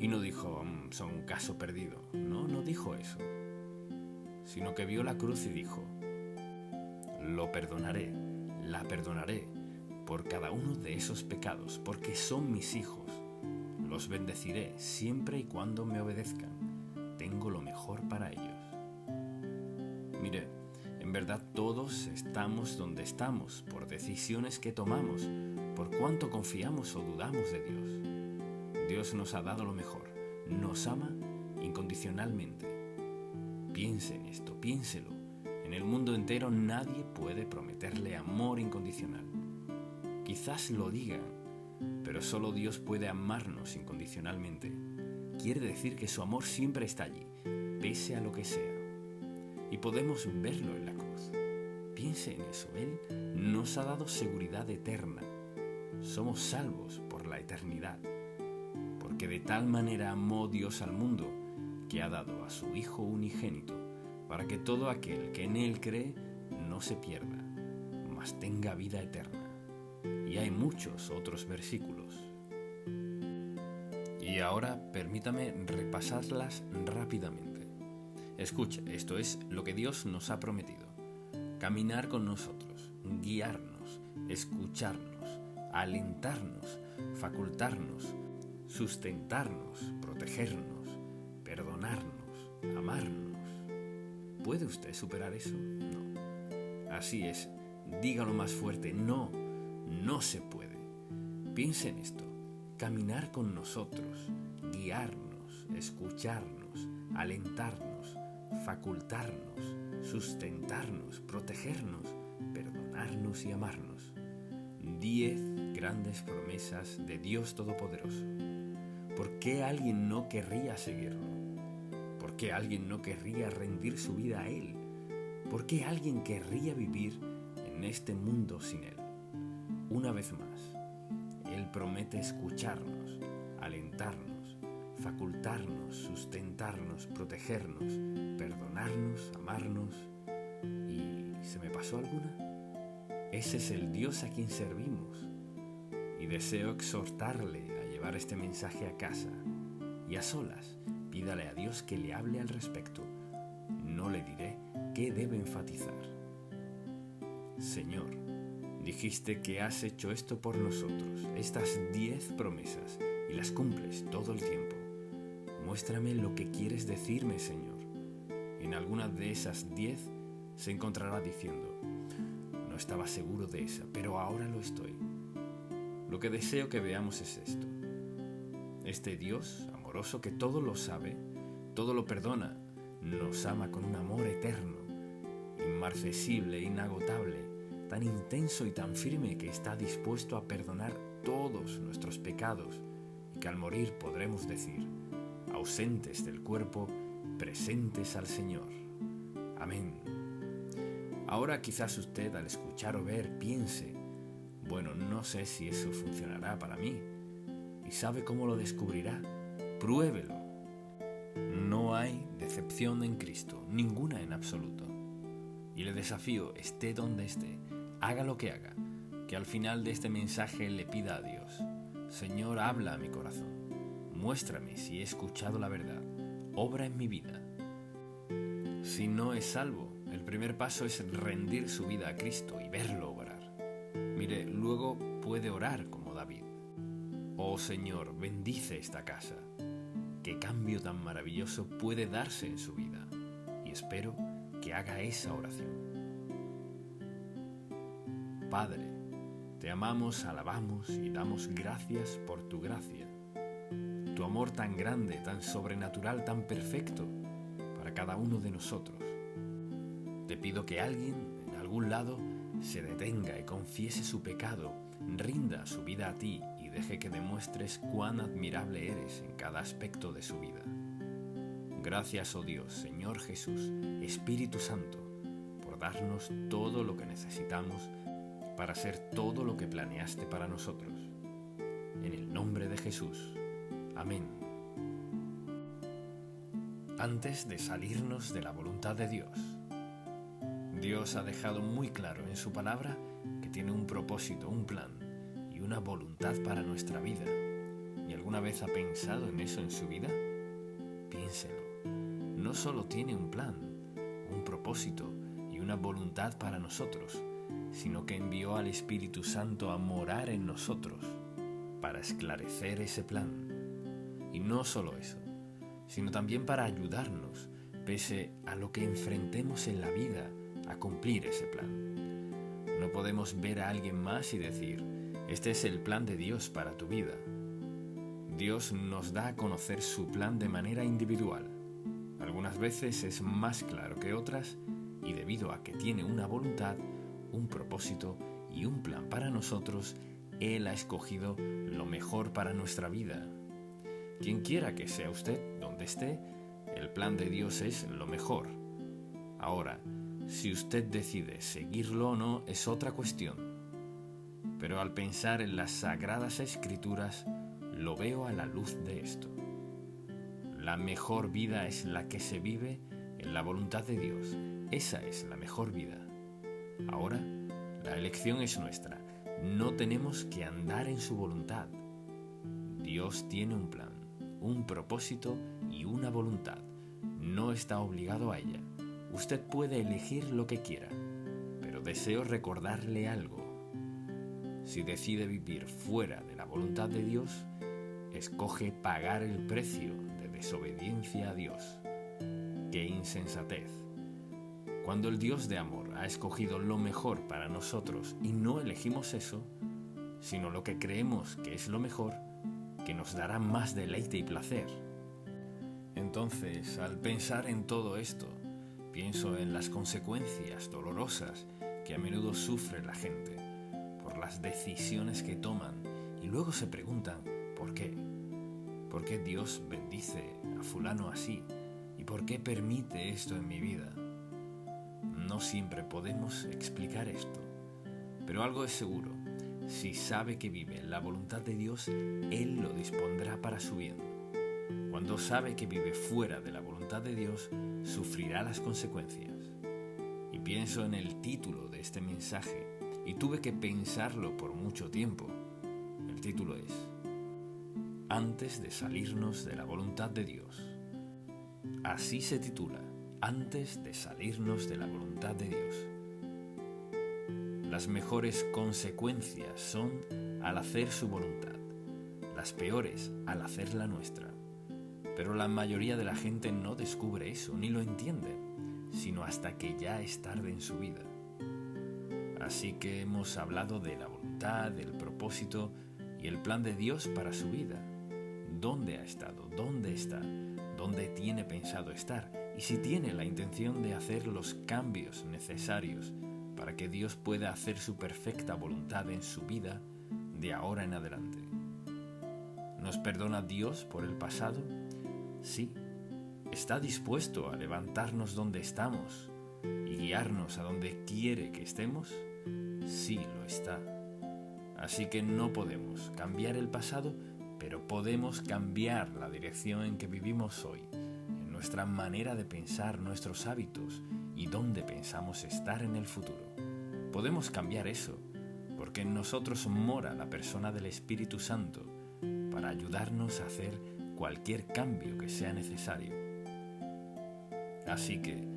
Y no dijo, son un caso perdido. No dijo eso. Sino que vio la cruz y dijo, lo perdonaré, la perdonaré por cada uno de esos pecados, porque son mis hijos. Los bendeciré siempre y cuando me obedezcan. Tengo lo mejor para ellos. Mire, en verdad todos estamos donde estamos por decisiones que tomamos, por cuánto confiamos o dudamos de Dios. Dios nos ha dado lo mejor, nos ama incondicionalmente. Piense en esto, piénselo. En el mundo entero nadie puede prometerle amor incondicional. Quizás lo digan, pero solo Dios puede amarnos incondicionalmente. Quiere decir que su amor siempre está allí, pese a lo que sea. Y podemos verlo en la cruz. Piense en eso, Él nos ha dado seguridad eterna. Somos salvos por la eternidad, porque de tal manera amó Dios al mundo, que ha dado a su Hijo unigénito, para que todo aquel que en Él cree no se pierda, mas tenga vida eterna. Y hay muchos otros versículos. Y ahora permítame repasarlas rápidamente. Escuche, esto es lo que Dios nos ha prometido. Caminar con nosotros, guiarnos, escucharnos, alentarnos, facultarnos, sustentarnos, protegernos, perdonarnos, amarnos. ¿Puede usted superar eso? No. Así es, dígalo más fuerte, no se puede. Piense en esto, caminar con nosotros, guiarnos, escucharnos, alentarnos, facultarnos, sustentarnos, protegernos, perdonarnos y amarnos. 10 grandes promesas de Dios Todopoderoso. ¿Por qué alguien no querría seguirlo? ¿Por qué alguien no querría rendir su vida a Él? ¿Por qué alguien querría vivir en este mundo sin Él? Una vez más, Él promete escucharnos, alentarnos, facultarnos, sustentarnos, protegernos, perdonarnos, amarnos. ¿Y se me pasó alguna? Ese es el Dios a quien servimos. Y deseo exhortarle a llevar este mensaje a casa y a solas. Pídale a Dios que le hable al respecto. No le diré qué debe enfatizar. Señor, dijiste que has hecho esto por nosotros, estas 10 promesas, y las cumples todo el tiempo. Muéstrame lo que quieres decirme, Señor. En alguna de esas 10 se encontrará diciendo, no estaba seguro de esa, pero ahora lo estoy. Lo que deseo que veamos es esto. Este Dios amoroso que todo lo sabe, todo lo perdona, nos ama con un amor eterno, inmarcesible, inagotable, tan intenso y tan firme que está dispuesto a perdonar todos nuestros pecados y que al morir podremos decir, ausentes del cuerpo, presentes al Señor. Amén. Ahora quizás usted al escuchar o ver piense, bueno, no sé si eso funcionará para mí. ¿Y sabe cómo lo descubrirá? Pruébelo. No hay decepción en Cristo, ninguna en absoluto. Y le desafío, esté donde esté, haga lo que haga, que al final de este mensaje le pida a Dios, Señor, habla a mi corazón, muéstrame si he escuchado la verdad, obra en mi vida. Si no es salvo, el primer paso es rendir su vida a Cristo y verlo obrar. Mire, luego puede orar como David. Oh Señor, bendice esta casa. Qué cambio tan maravilloso puede darse en su vida. Y espero que haga esa oración. Padre, te amamos, alabamos y damos gracias por tu gracia. Tu amor tan grande, tan sobrenatural, tan perfecto para cada uno de nosotros. Te pido que alguien, en algún lado, se detenga y confiese su pecado, rinda su vida a ti y deje que demuestres cuán admirable eres en cada aspecto de su vida. Gracias, oh Dios, Señor Jesús, Espíritu Santo, por darnos todo lo que necesitamos para ser todo lo que planeaste para nosotros. En el nombre de Jesús. Amén. Antes de salirnos de la voluntad de Dios, Dios ha dejado muy claro en su palabra que tiene un propósito, un plan y una voluntad para nuestra vida. ¿Y alguna vez ha pensado en eso en su vida? Piénselo. No solo tiene un plan, un propósito y una voluntad para nosotros, sino que envió al Espíritu Santo a morar en nosotros para esclarecer ese plan. Y no solo eso, sino también para ayudarnos, pese a lo que enfrentemos en la vida, a cumplir ese plan. No podemos ver a alguien más y decir, este es el plan de Dios para tu vida. Dios nos da a conocer su plan de manera individual. Algunas veces es más claro que otras, y debido a que tiene una voluntad, un propósito y un plan para nosotros, Él ha escogido lo mejor para nuestra vida. Quien quiera que sea usted, donde esté, el plan de Dios es lo mejor. Ahora, si usted decide seguirlo o no es otra cuestión. Pero al pensar en las Sagradas Escrituras, lo veo a la luz de esto. La mejor vida es la que se vive en la voluntad de Dios. Esa es la mejor vida. Ahora, la elección es nuestra. No tenemos que andar en su voluntad. Dios tiene un plan, un propósito y una voluntad. No está obligado a ella. Usted puede elegir lo que quiera, pero deseo recordarle algo. Si decide vivir fuera de la voluntad de Dios, escoge pagar el precio de desobediencia a Dios. ¡Qué insensatez! Cuando el Dios de amor ha escogido lo mejor para nosotros y no elegimos eso, sino lo que creemos que es lo mejor, que nos dará más deleite y placer. Entonces, al pensar en todo esto, pienso en las consecuencias dolorosas que a menudo sufre la gente por las decisiones que toman y luego se preguntan ¿por qué? ¿Por qué Dios bendice a fulano así? ¿Y por qué permite esto en mi vida? No siempre podemos explicar esto, pero algo es seguro. Si sabe que vive en la voluntad de Dios, Él lo dispondrá para su bien. Cuando sabe que vive fuera de la voluntad de Dios, sufrirá las consecuencias. Y pienso en el título de este mensaje, y tuve que pensarlo por mucho tiempo. El título es Antes de salirnos de la voluntad de Dios. Así se titula, Antes de salirnos de la voluntad de Dios. Las mejores consecuencias son al hacer su voluntad, las peores al hacer la nuestra. Pero la mayoría de la gente no descubre eso, ni lo entiende, sino hasta que ya es tarde en su vida. Así que hemos hablado de la voluntad, del propósito y el plan de Dios para su vida. ¿Dónde ha estado? ¿Dónde está? ¿Dónde tiene pensado estar? Y si tiene la intención de hacer los cambios necesarios para que Dios pueda hacer su perfecta voluntad en su vida de ahora en adelante. ¿Nos perdona Dios por el pasado? Sí. ¿Está dispuesto a levantarnos donde estamos y guiarnos a donde quiere que estemos? Sí, lo está. Así que no podemos cambiar el pasado, pero podemos cambiar la dirección en que vivimos hoy, en nuestra manera de pensar, nuestros hábitos y dónde pensamos estar en el futuro. Podemos cambiar eso, porque en nosotros mora la persona del Espíritu Santo para ayudarnos a hacer cualquier cambio que sea necesario. Así que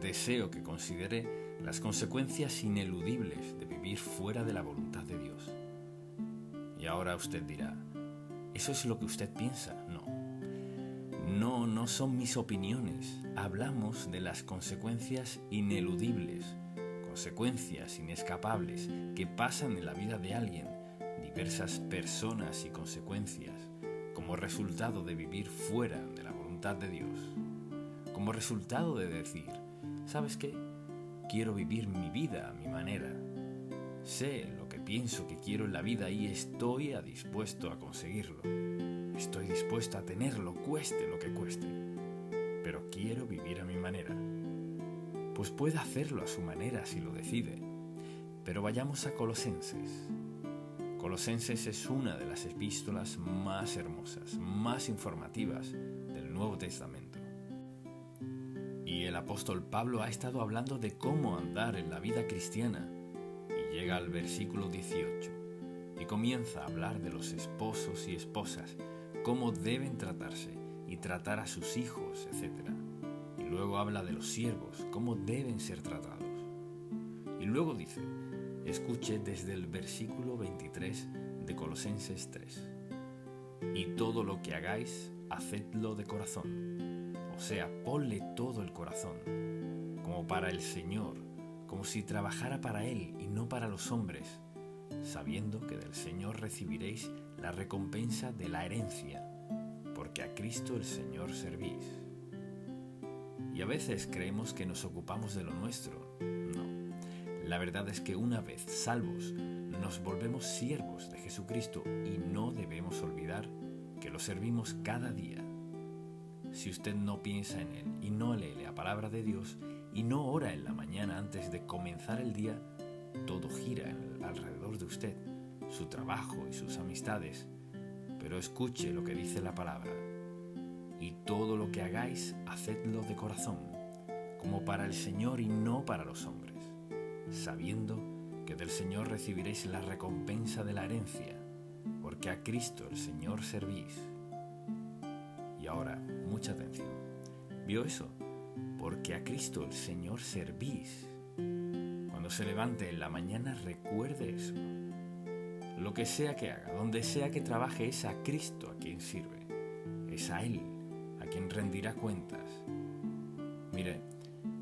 deseo que considere las consecuencias ineludibles de vivir fuera de la voluntad de Dios. Y ahora usted dirá, ¿eso es lo que usted piensa? No son mis opiniones. Hablamos de las consecuencias ineludibles, consecuencias inescapables que pasan en la vida de alguien, diversas personas y consecuencias, como resultado de vivir fuera de la voluntad de Dios. Como resultado de decir, ¿sabes qué? Quiero vivir mi vida a mi manera. Sé lo que pienso que quiero en la vida y estoy dispuesto a conseguirlo. Estoy dispuesto a tenerlo, cueste lo que cueste. Pero quiero vivir a mi manera. Pues puede hacerlo a su manera si lo decide. Pero vayamos a Colosenses. Colosenses es una de las epístolas más hermosas, más informativas del Nuevo Testamento. Y el apóstol Pablo ha estado hablando de cómo andar en la vida cristiana. Y llega al versículo 18 y comienza a hablar de los esposos y esposas, cómo deben tratarse y tratar a sus hijos, etc. Y luego habla de los siervos, cómo deben ser tratados. Y luego dice, escuche desde el versículo 23 de Colosenses 3. Y todo lo que hagáis, hacedlo de corazón. O sea, ponle todo el corazón, como para el Señor, como si trabajara para Él y no para los hombres, sabiendo que del Señor recibiréis la recompensa de la herencia, porque a Cristo el Señor servís. Y a veces creemos que nos ocupamos de lo nuestro. No, la verdad es que una vez salvos, nos volvemos siervos de Jesucristo y no debemos olvidar que lo servimos cada día. Si usted no piensa en Él y no lee la palabra de Dios y no ora en la mañana antes de comenzar el día, todo gira alrededor de usted, su trabajo y sus amistades. Pero escuche lo que dice la palabra. Y todo lo que hagáis, hacedlo de corazón, como para el Señor y no para los hombres, sabiendo que del Señor recibiréis la recompensa de la herencia, porque a Cristo el Señor servís. Y ahora, mucha atención. ¿Vio eso? Porque a Cristo el Señor servís. Cuando se levante en la mañana, recuerde eso. Lo que sea que haga, donde sea que trabaje, es a Cristo a quien sirve. Es a Él a quien rendirá cuentas. Mire,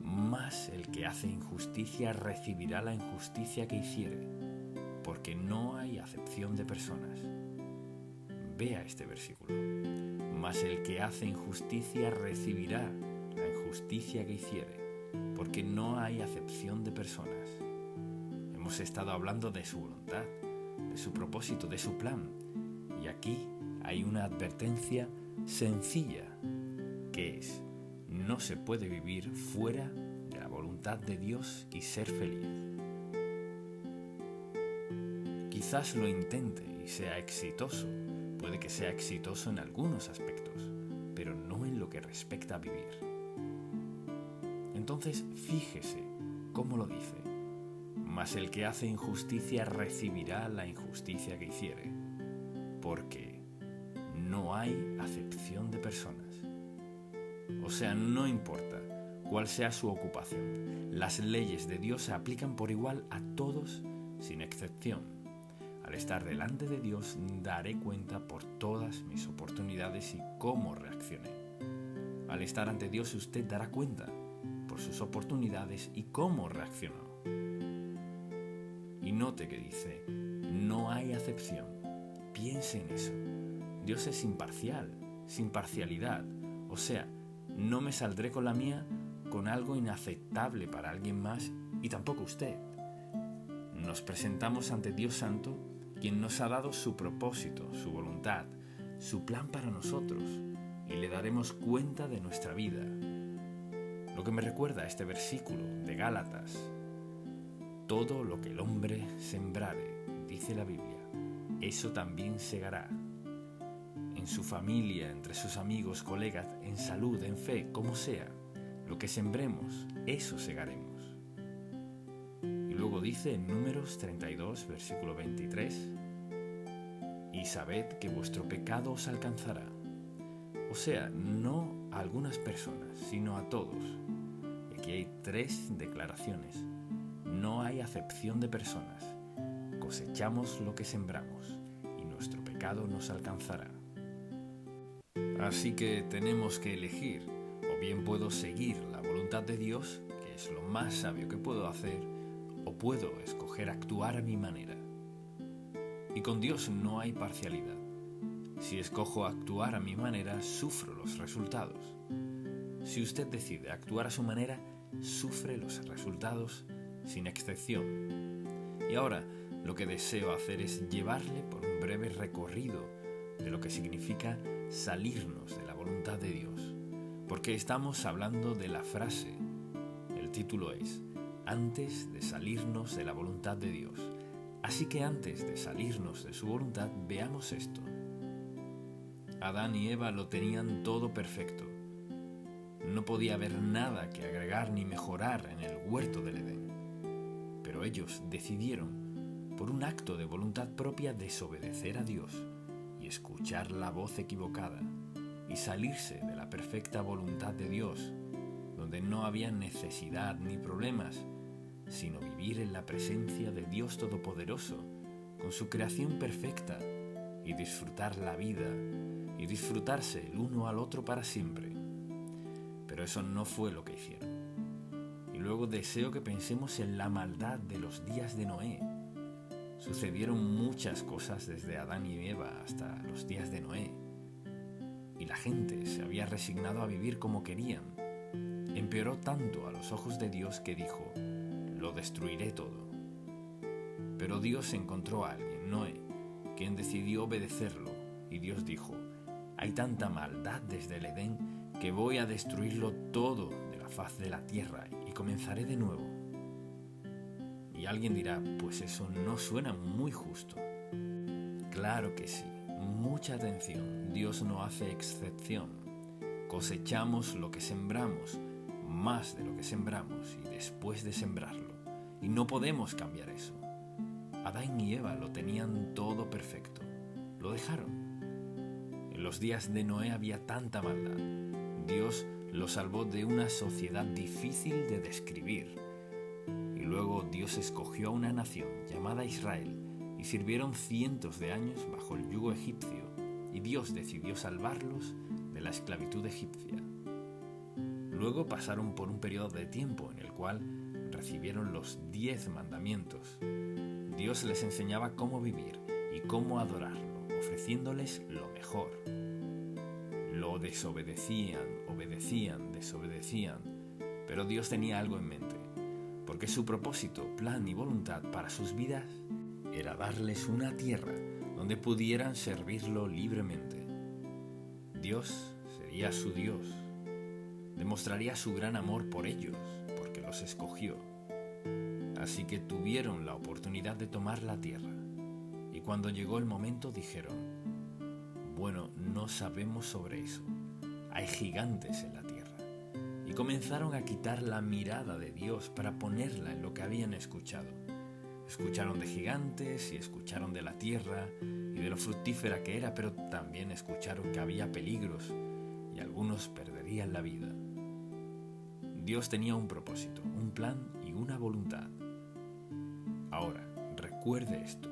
más el que hace injusticia recibirá la injusticia que hiciere, porque no hay acepción de personas. Vea este versículo. Mas el que hace injusticia recibirá la injusticia que hiciere, porque no hay acepción de personas. Hemos estado hablando de su voluntad, de su propósito, de su plan. Y aquí hay una advertencia sencilla, que es: no se puede vivir fuera de la voluntad de Dios y ser feliz. Quizás lo intente y sea exitoso, puede que sea exitoso en algunos aspectos, pero no en lo que respecta a vivir. Entonces, fíjese cómo lo dice: mas el que hace injusticia recibirá la injusticia que hiciere, porque no hay acepción de personas. O sea, no importa cuál sea su ocupación, las leyes de Dios se aplican por igual a todos sin excepción. Al estar delante de Dios, daré cuenta por todas mis oportunidades y cómo reaccioné. Al estar ante Dios, usted dará cuenta por sus oportunidades y cómo reaccionó. Y note que dice, no hay acepción. Piense en eso. Dios es imparcial, sin parcialidad. O sea, no me saldré con la mía con algo inaceptable para alguien más y tampoco usted. Nos presentamos ante Dios Santo, quien nos ha dado su propósito, su voluntad, su plan para nosotros, y le daremos cuenta de nuestra vida. Lo que me recuerda a este versículo de Gálatas: todo lo que el hombre sembrare, dice la Biblia, eso también segará. En su familia, entre sus amigos, colegas, en salud, en fe, como sea, lo que sembremos, eso segaremos. Y luego dice en Números 32, versículo 23, y sabed que vuestro pecado os alcanzará. O sea, no a algunas personas, sino a todos. Y aquí hay 3 declaraciones. No hay acepción de personas. Cosechamos lo que sembramos y nuestro pecado nos alcanzará. Así que tenemos que elegir: o bien puedo seguir la voluntad de Dios, que es lo más sabio que puedo hacer, o puedo escoger actuar a mi manera. Y con Dios no hay parcialidad. Si escojo actuar a mi manera, sufro los resultados. Si usted decide actuar a su manera, sufre los resultados sin excepción. Y ahora lo que deseo hacer es llevarle por un breve recorrido de lo que significa salirnos de la voluntad de Dios, porque estamos hablando de la frase. El título es Antes de salirnos de la voluntad de Dios. Así que antes de salirnos de su voluntad, veamos esto. Adán y Eva lo tenían todo perfecto. No podía haber nada que agregar ni mejorar en el huerto del Edén. Pero ellos decidieron, por un acto de voluntad propia, desobedecer a Dios y escuchar la voz equivocada y salirse de la perfecta voluntad de Dios, donde no había necesidad ni problemas, sino vivir en la presencia de Dios Todopoderoso, con su creación perfecta, y disfrutar la vida y disfrutarse el uno al otro para siempre. Pero eso no fue lo que hicieron. Y luego deseo que pensemos en la maldad de los días de Noé. Sucedieron muchas cosas desde Adán y Eva hasta los días de Noé. Y la gente se había resignado a vivir como querían. Empeoró tanto a los ojos de Dios que dijo: lo destruiré todo. Pero Dios encontró a alguien, Noé, quien decidió obedecerlo, y Dios dijo: hay tanta maldad desde el Edén que voy a destruirlo todo de la faz de la tierra y comenzaré de nuevo. Y alguien dirá: pues eso no suena muy justo. Claro que sí, mucha atención, Dios no hace excepción. Cosechamos lo que sembramos, más de lo que sembramos y después de sembrarlo, y no podemos cambiar eso. Adán y Eva lo tenían todo perfecto, lo dejaron. En los días de Noé había tanta maldad. Dios lo salvó de una sociedad difícil de describir. Y luego Dios escogió a una nación llamada Israel y sirvieron cientos de años bajo el yugo egipcio, y Dios decidió salvarlos de la esclavitud egipcia. Luego pasaron por un periodo de tiempo en el cual recibieron los 10 mandamientos. Dios les enseñaba cómo vivir y cómo adorarlo, ofreciéndoles lo mejor. Lo desobedecían, obedecían, desobedecían, pero Dios tenía algo en mente, porque su propósito, plan y voluntad para sus vidas era darles una tierra donde pudieran servirlo libremente. Dios sería su Dios, demostraría su gran amor por ellos, porque los escogió. Así que tuvieron la oportunidad de tomar la tierra, y cuando llegó el momento dijeron: bueno, no sabemos sobre eso, hay gigantes en la tierra. Y comenzaron a quitar la mirada de Dios para ponerla en lo que habían escuchado. Escucharon de gigantes y escucharon de la tierra y de lo fructífera que era, pero también escucharon que había peligros y algunos perderían la vida. Dios tenía un propósito, un plan y una voluntad. Ahora, recuerde esto.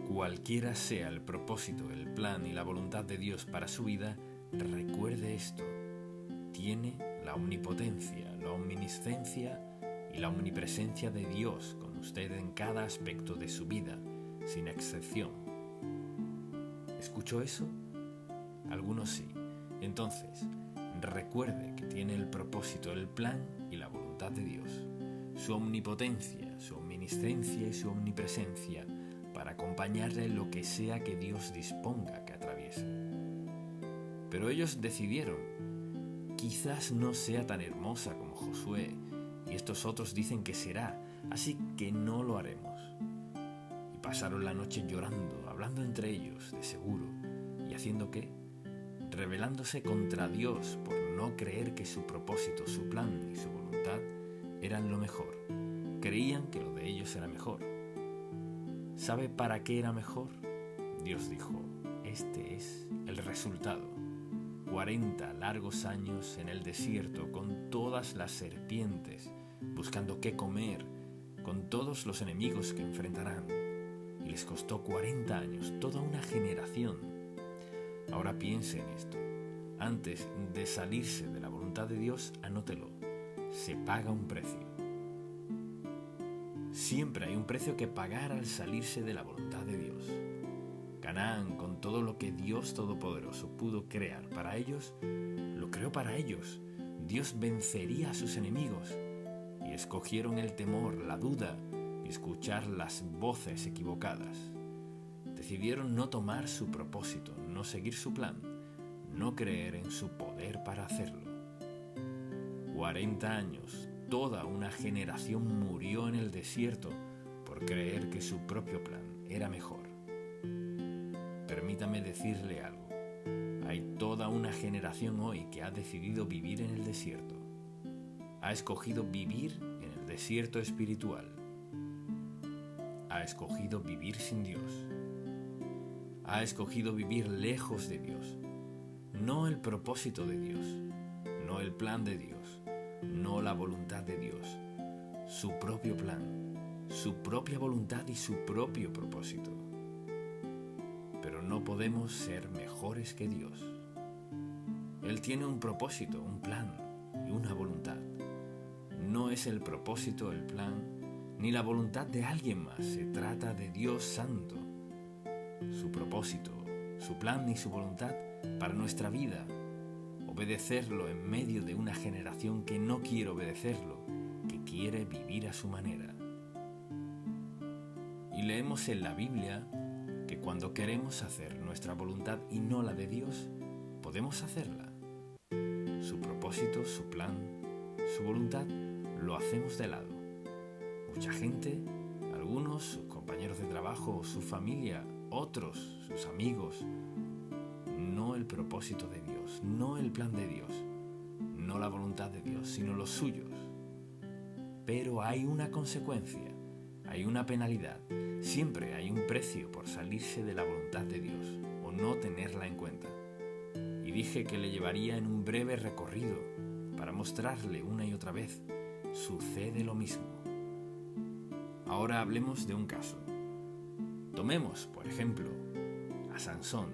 Cualquiera sea el propósito, el plan y la voluntad de Dios para su vida, recuerde esto. Tiene la omnipotencia, la omniscencia y la omnipresencia de Dios con usted en cada aspecto de su vida, sin excepción. ¿Escuchó eso? Algunos sí. Entonces, recuerde que tiene el propósito, el plan y la voluntad de Dios, su omnipotencia, su omniscencia y su omnipresencia para acompañarle en lo que sea que Dios disponga que atraviese. Pero ellos decidieron: quizás no sea tan hermosa como Josué, y estos otros dicen que será, así que no lo haremos. Y pasaron la noche llorando, hablando entre ellos, de seguro, y haciendo ¿qué? Rebelándose contra Dios por no creer que su propósito, su plan y su voluntad eran lo mejor. Creían que lo de ellos era mejor. ¿Sabe para qué era mejor? Dios dijo: este es el resultado. 40 largos años en el desierto con todas las serpientes, buscando qué comer, con todos los enemigos que enfrentarán. Y les costó 40 años, toda una generación. Ahora piense en esto. Antes de salirse de la voluntad de Dios, anótelo. Se paga un precio. Siempre hay un precio que pagar al salirse de la voluntad de Dios. Canaán, con todo lo que Dios Todopoderoso pudo crear para ellos, lo creó para ellos. Dios vencería a sus enemigos. Y escogieron el temor, la duda y escuchar las voces equivocadas. Decidieron no tomar su propósito, no seguir su plan, no creer en su poder para hacerlo. 40 años, toda una generación murió en el desierto por creer que su propio plan era mejor. Permítame decirle algo. Hay toda una generación hoy que ha decidido vivir en el desierto. Ha escogido vivir en el desierto espiritual. Ha escogido vivir sin Dios. Ha escogido vivir lejos de Dios. No el propósito de Dios, no el plan de Dios, no la voluntad de Dios, su propio plan, su propia voluntad y su propio propósito. Pero no podemos ser mejores que Dios. Él tiene un propósito, un plan y una voluntad. No es el propósito, el plan, ni la voluntad de alguien más. Se trata de Dios Santo. Su propósito, su plan y su voluntad para nuestra vida. Obedecerlo en medio de una generación que no quiere obedecerlo, que quiere vivir a su manera. Y leemos en la Biblia que cuando queremos hacer nuestra voluntad y no la de Dios, podemos hacerla. Su propósito, su plan, su voluntad, lo hacemos de lado. Mucha gente, algunos, sus compañeros de trabajo, su familia, otros, sus amigos, no el propósito de Dios, no el plan de Dios, no la voluntad de Dios, sino los suyos. Pero hay una consecuencia, hay una penalidad, siempre hay un precio por salirse de la voluntad de Dios o no tenerla en cuenta. Y dije que le llevaría en un breve recorrido para mostrarle una y otra vez, sucede lo mismo. Ahora hablemos de un caso. Tomemos, por ejemplo, a Sansón.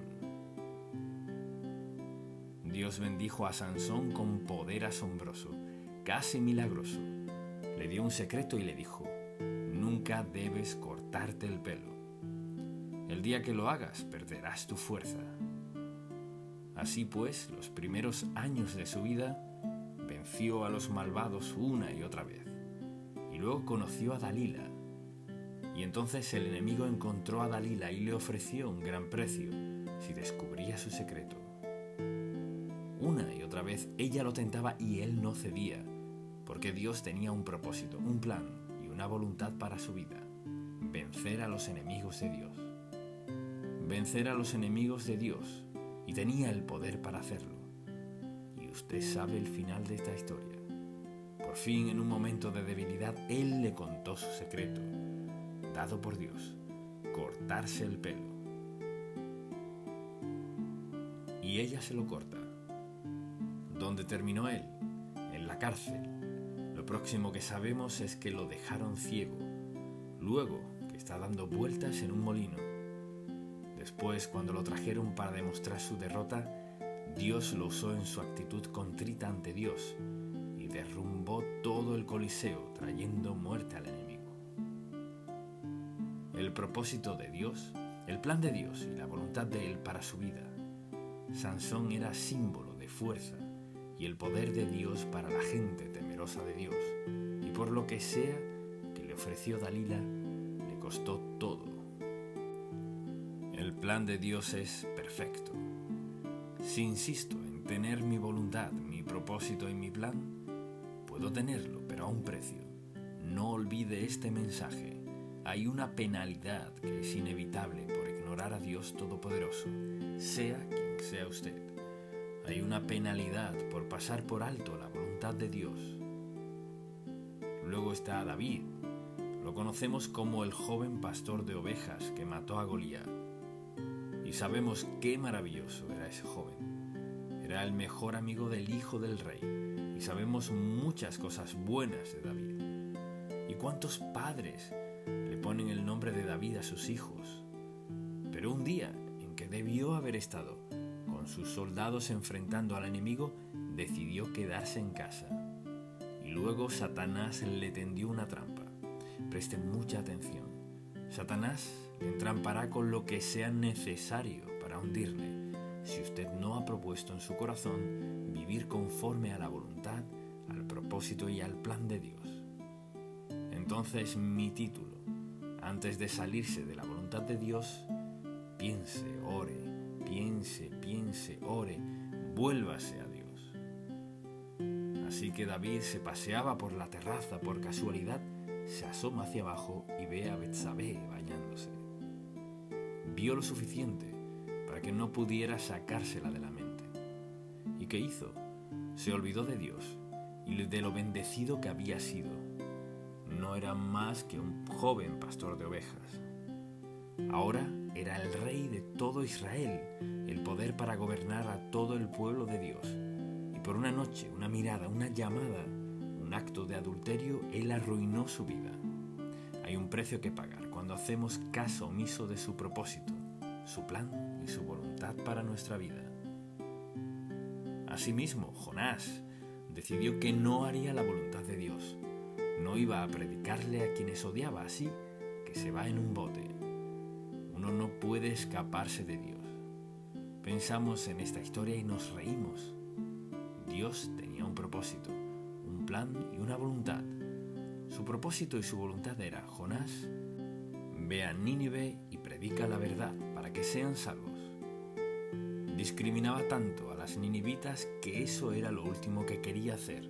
Dios bendijo a Sansón con poder asombroso, casi milagroso. Le dio un secreto y le dijo: nunca debes cortarte el pelo. El día que lo hagas, perderás tu fuerza. Así pues, los primeros años de su vida, venció a los malvados una y otra vez. Y luego conoció a Dalila. Y entonces el enemigo encontró a Dalila y le ofreció un gran precio si descubría su secreto. Una y otra vez ella lo tentaba y él no cedía, porque Dios tenía un propósito, un plan y una voluntad para su vida: vencer a los enemigos de Dios. Vencer a los enemigos de Dios, y tenía el poder para hacerlo. Y usted sabe el final de esta historia. Por fin, en un momento de debilidad, él le contó su secreto, dado por Dios: cortarse el pelo. Y ella se lo corta. ¿Dónde terminó él? En la cárcel. Lo próximo que sabemos es que lo dejaron ciego. Luego, que está dando vueltas en un molino. Después, cuando lo trajeron para demostrar su derrota, Dios lo usó en su actitud contrita ante Dios y derrumbó todo el Coliseo, trayendo muerte al enemigo. El propósito de Dios, el plan de Dios y la voluntad de Él para su vida. Sansón era símbolo de fuerza y el poder de Dios para la gente temerosa de Dios, y por lo que sea que le ofreció Dalila, le costó todo. El plan de Dios es perfecto. Si insisto en tener mi voluntad, mi propósito y mi plan, puedo tenerlo, pero a un precio. No olvide este mensaje. Hay una penalidad que es inevitable por ignorar a Dios Todopoderoso, sea quien sea usted. Hay una penalidad por pasar por alto la voluntad de Dios. Luego está David. Lo conocemos como el joven pastor de ovejas que mató a Goliat. Y sabemos qué maravilloso era ese joven. Era el mejor amigo del hijo del rey. Y sabemos muchas cosas buenas de David. ¿Y cuántos padres le ponen el nombre de David a sus hijos? Pero un día en que debió haber estado con sus soldados enfrentando al enemigo, decidió quedarse en casa. Y luego Satanás le tendió una trampa. Presten mucha atención. Satanás le entrampará con lo que sea necesario para hundirle, si usted no ha propuesto en su corazón vivir conforme a la voluntad, al propósito y al plan de Dios. Entonces, mi título: antes de salirse de la voluntad de Dios, piense, ore, piense, ore, vuélvase a Dios. Así que David se paseaba por la terraza por casualidad, se asoma hacia abajo y ve a Betsabé bañándose. Vio lo suficiente para que no pudiera sacársela de la mente. ¿Y qué hizo? Se olvidó de Dios y de lo bendecido que había sido. No era más que un joven pastor de ovejas. Ahora era el rey de todo Israel, el poder para gobernar a todo el pueblo de Dios. Y por una noche, una mirada, una llamada, un acto de adulterio, él arruinó su vida. Hay un precio que pagar cuando hacemos caso omiso de su propósito, su plan y su voluntad para nuestra vida. Asimismo, Jonás decidió que no haría la voluntad de Dios. No iba a predicarle a quienes odiaba, así que se va en un bote. Uno no puede escaparse de Dios. Pensamos en esta historia y nos reímos. Dios tenía un propósito, un plan y una voluntad. Su propósito y su voluntad era: Jonás, ve a Nínive y predica la verdad para que sean salvos. Discriminaba tanto a las ninivitas que eso era lo último que quería hacer,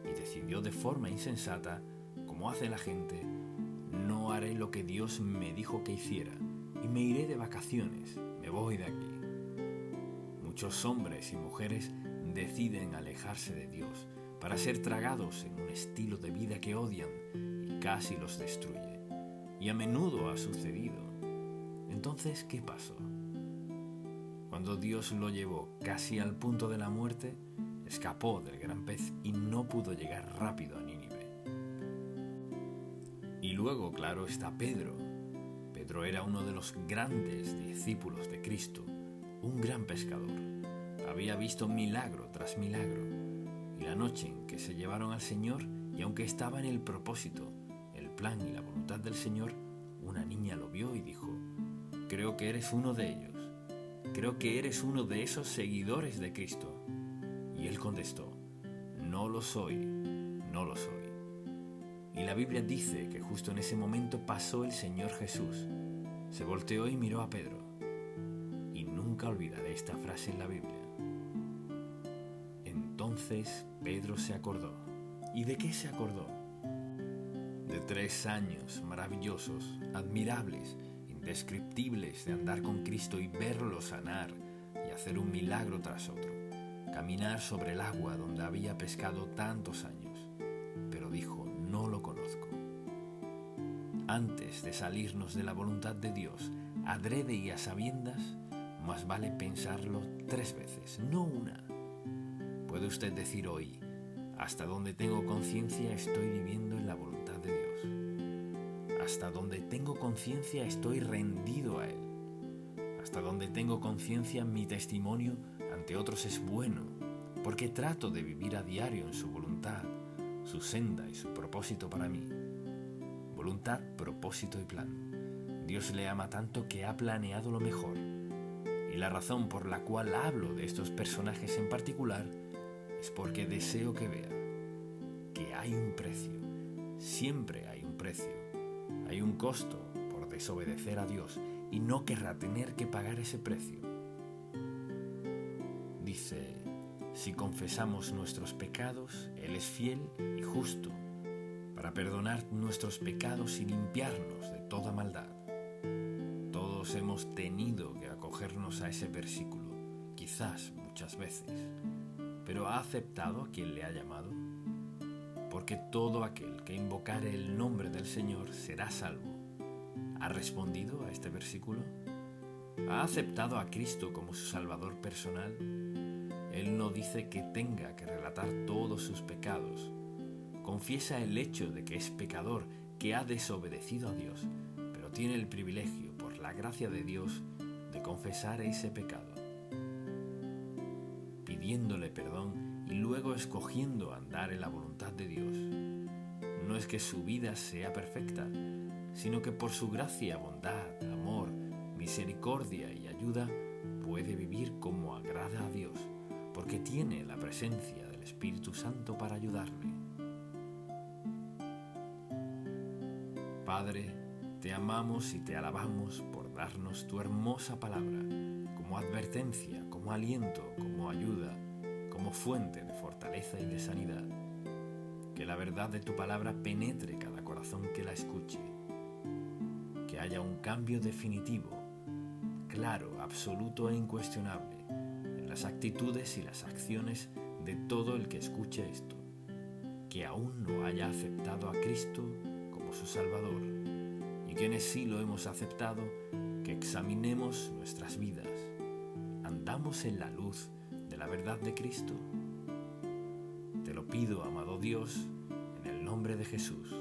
y decidió de forma insensata, como hace la gente: no haré lo que Dios me dijo que hiciera y me iré de vacaciones, me voy de aquí. Muchos hombres y mujeres deciden alejarse de Dios para ser tragados en un estilo de vida que odian y casi los destruye. Y a menudo ha sucedido. Entonces, ¿qué pasó? Cuando Dios lo llevó casi al punto de la muerte, escapó del gran pez y no pudo llegar rápido a Nínive. Y luego, claro, está Pedro. Pedro era uno de los grandes discípulos de Cristo, un gran pescador. Había visto milagro tras milagro. Y la noche en que se llevaron al Señor, y aunque estaba en el propósito, el plan y la voluntad del Señor, una niña lo vio y dijo: creo que eres uno de ellos. Creo que eres uno de esos seguidores de Cristo. Y él contestó: no lo soy, no lo soy. Y la Biblia dice que justo en ese momento pasó el Señor Jesús. Se volteó y miró a Pedro. Y nunca olvidaré esta frase en la Biblia. Entonces Pedro se acordó. ¿Y de qué se acordó? De 3 años maravillosos, admirables, indescriptibles de andar con Cristo y verlo sanar y hacer un milagro tras otro, caminar sobre el agua donde había pescado tantos años, pero dijo: no lo conozco. Antes de salirnos de la voluntad de Dios, adrede y a sabiendas, más vale pensarlo 3 veces, no una. Puede usted decir hoy: hasta donde tengo conciencia estoy viviendo en la voluntad de Dios. Hasta donde tengo conciencia estoy rendido a Él. Hasta donde tengo conciencia mi testimonio ante otros es bueno, porque trato de vivir a diario en su voluntad, su senda y su propósito para mí. Voluntad, propósito y plan. Dios le ama tanto que ha planeado lo mejor. Y la razón por la cual hablo de estos personajes en particular es porque deseo que vea que hay un precio. Siempre hay un precio. Hay un costo por desobedecer a Dios y no querrá tener que pagar ese precio. Dice: si confesamos nuestros pecados, Él es fiel y justo para perdonar nuestros pecados y limpiarnos de toda maldad. Todos hemos tenido que acogernos a ese versículo, quizás muchas veces, pero ¿ha aceptado a quien le ha llamado? Porque todo aquel que invocare el nombre del Señor será salvo. ¿Ha respondido a este versículo? ¿Ha aceptado a Cristo como su Salvador personal? Él no dice que tenga que relatar todos sus pecados. Confiesa el hecho de que es pecador, que ha desobedecido a Dios, pero tiene el privilegio, por la gracia de Dios, de confesar ese pecado, pidiéndole perdón y luego escogiendo andar en la voluntad de Dios. No es que su vida sea perfecta, sino que por su gracia, bondad, amor, misericordia y ayuda puede vivir como agrada a Dios, porque tiene la presencia del Espíritu Santo para ayudarle. Padre, te amamos y te alabamos por darnos tu hermosa palabra, como advertencia, como aliento, como ayuda, como fuente de fortaleza y de sanidad. Que la verdad de tu palabra penetre cada corazón que la escuche. Que haya un cambio definitivo, claro, absoluto e incuestionable, en las actitudes y las acciones de todo el que escuche esto, que aún no haya aceptado a Cristo como su Salvador, y quienes sí lo hemos aceptado, que examinemos nuestras vidas. ¿Andamos en la luz de la verdad de Cristo? Te lo pido, amado Dios, en el nombre de Jesús.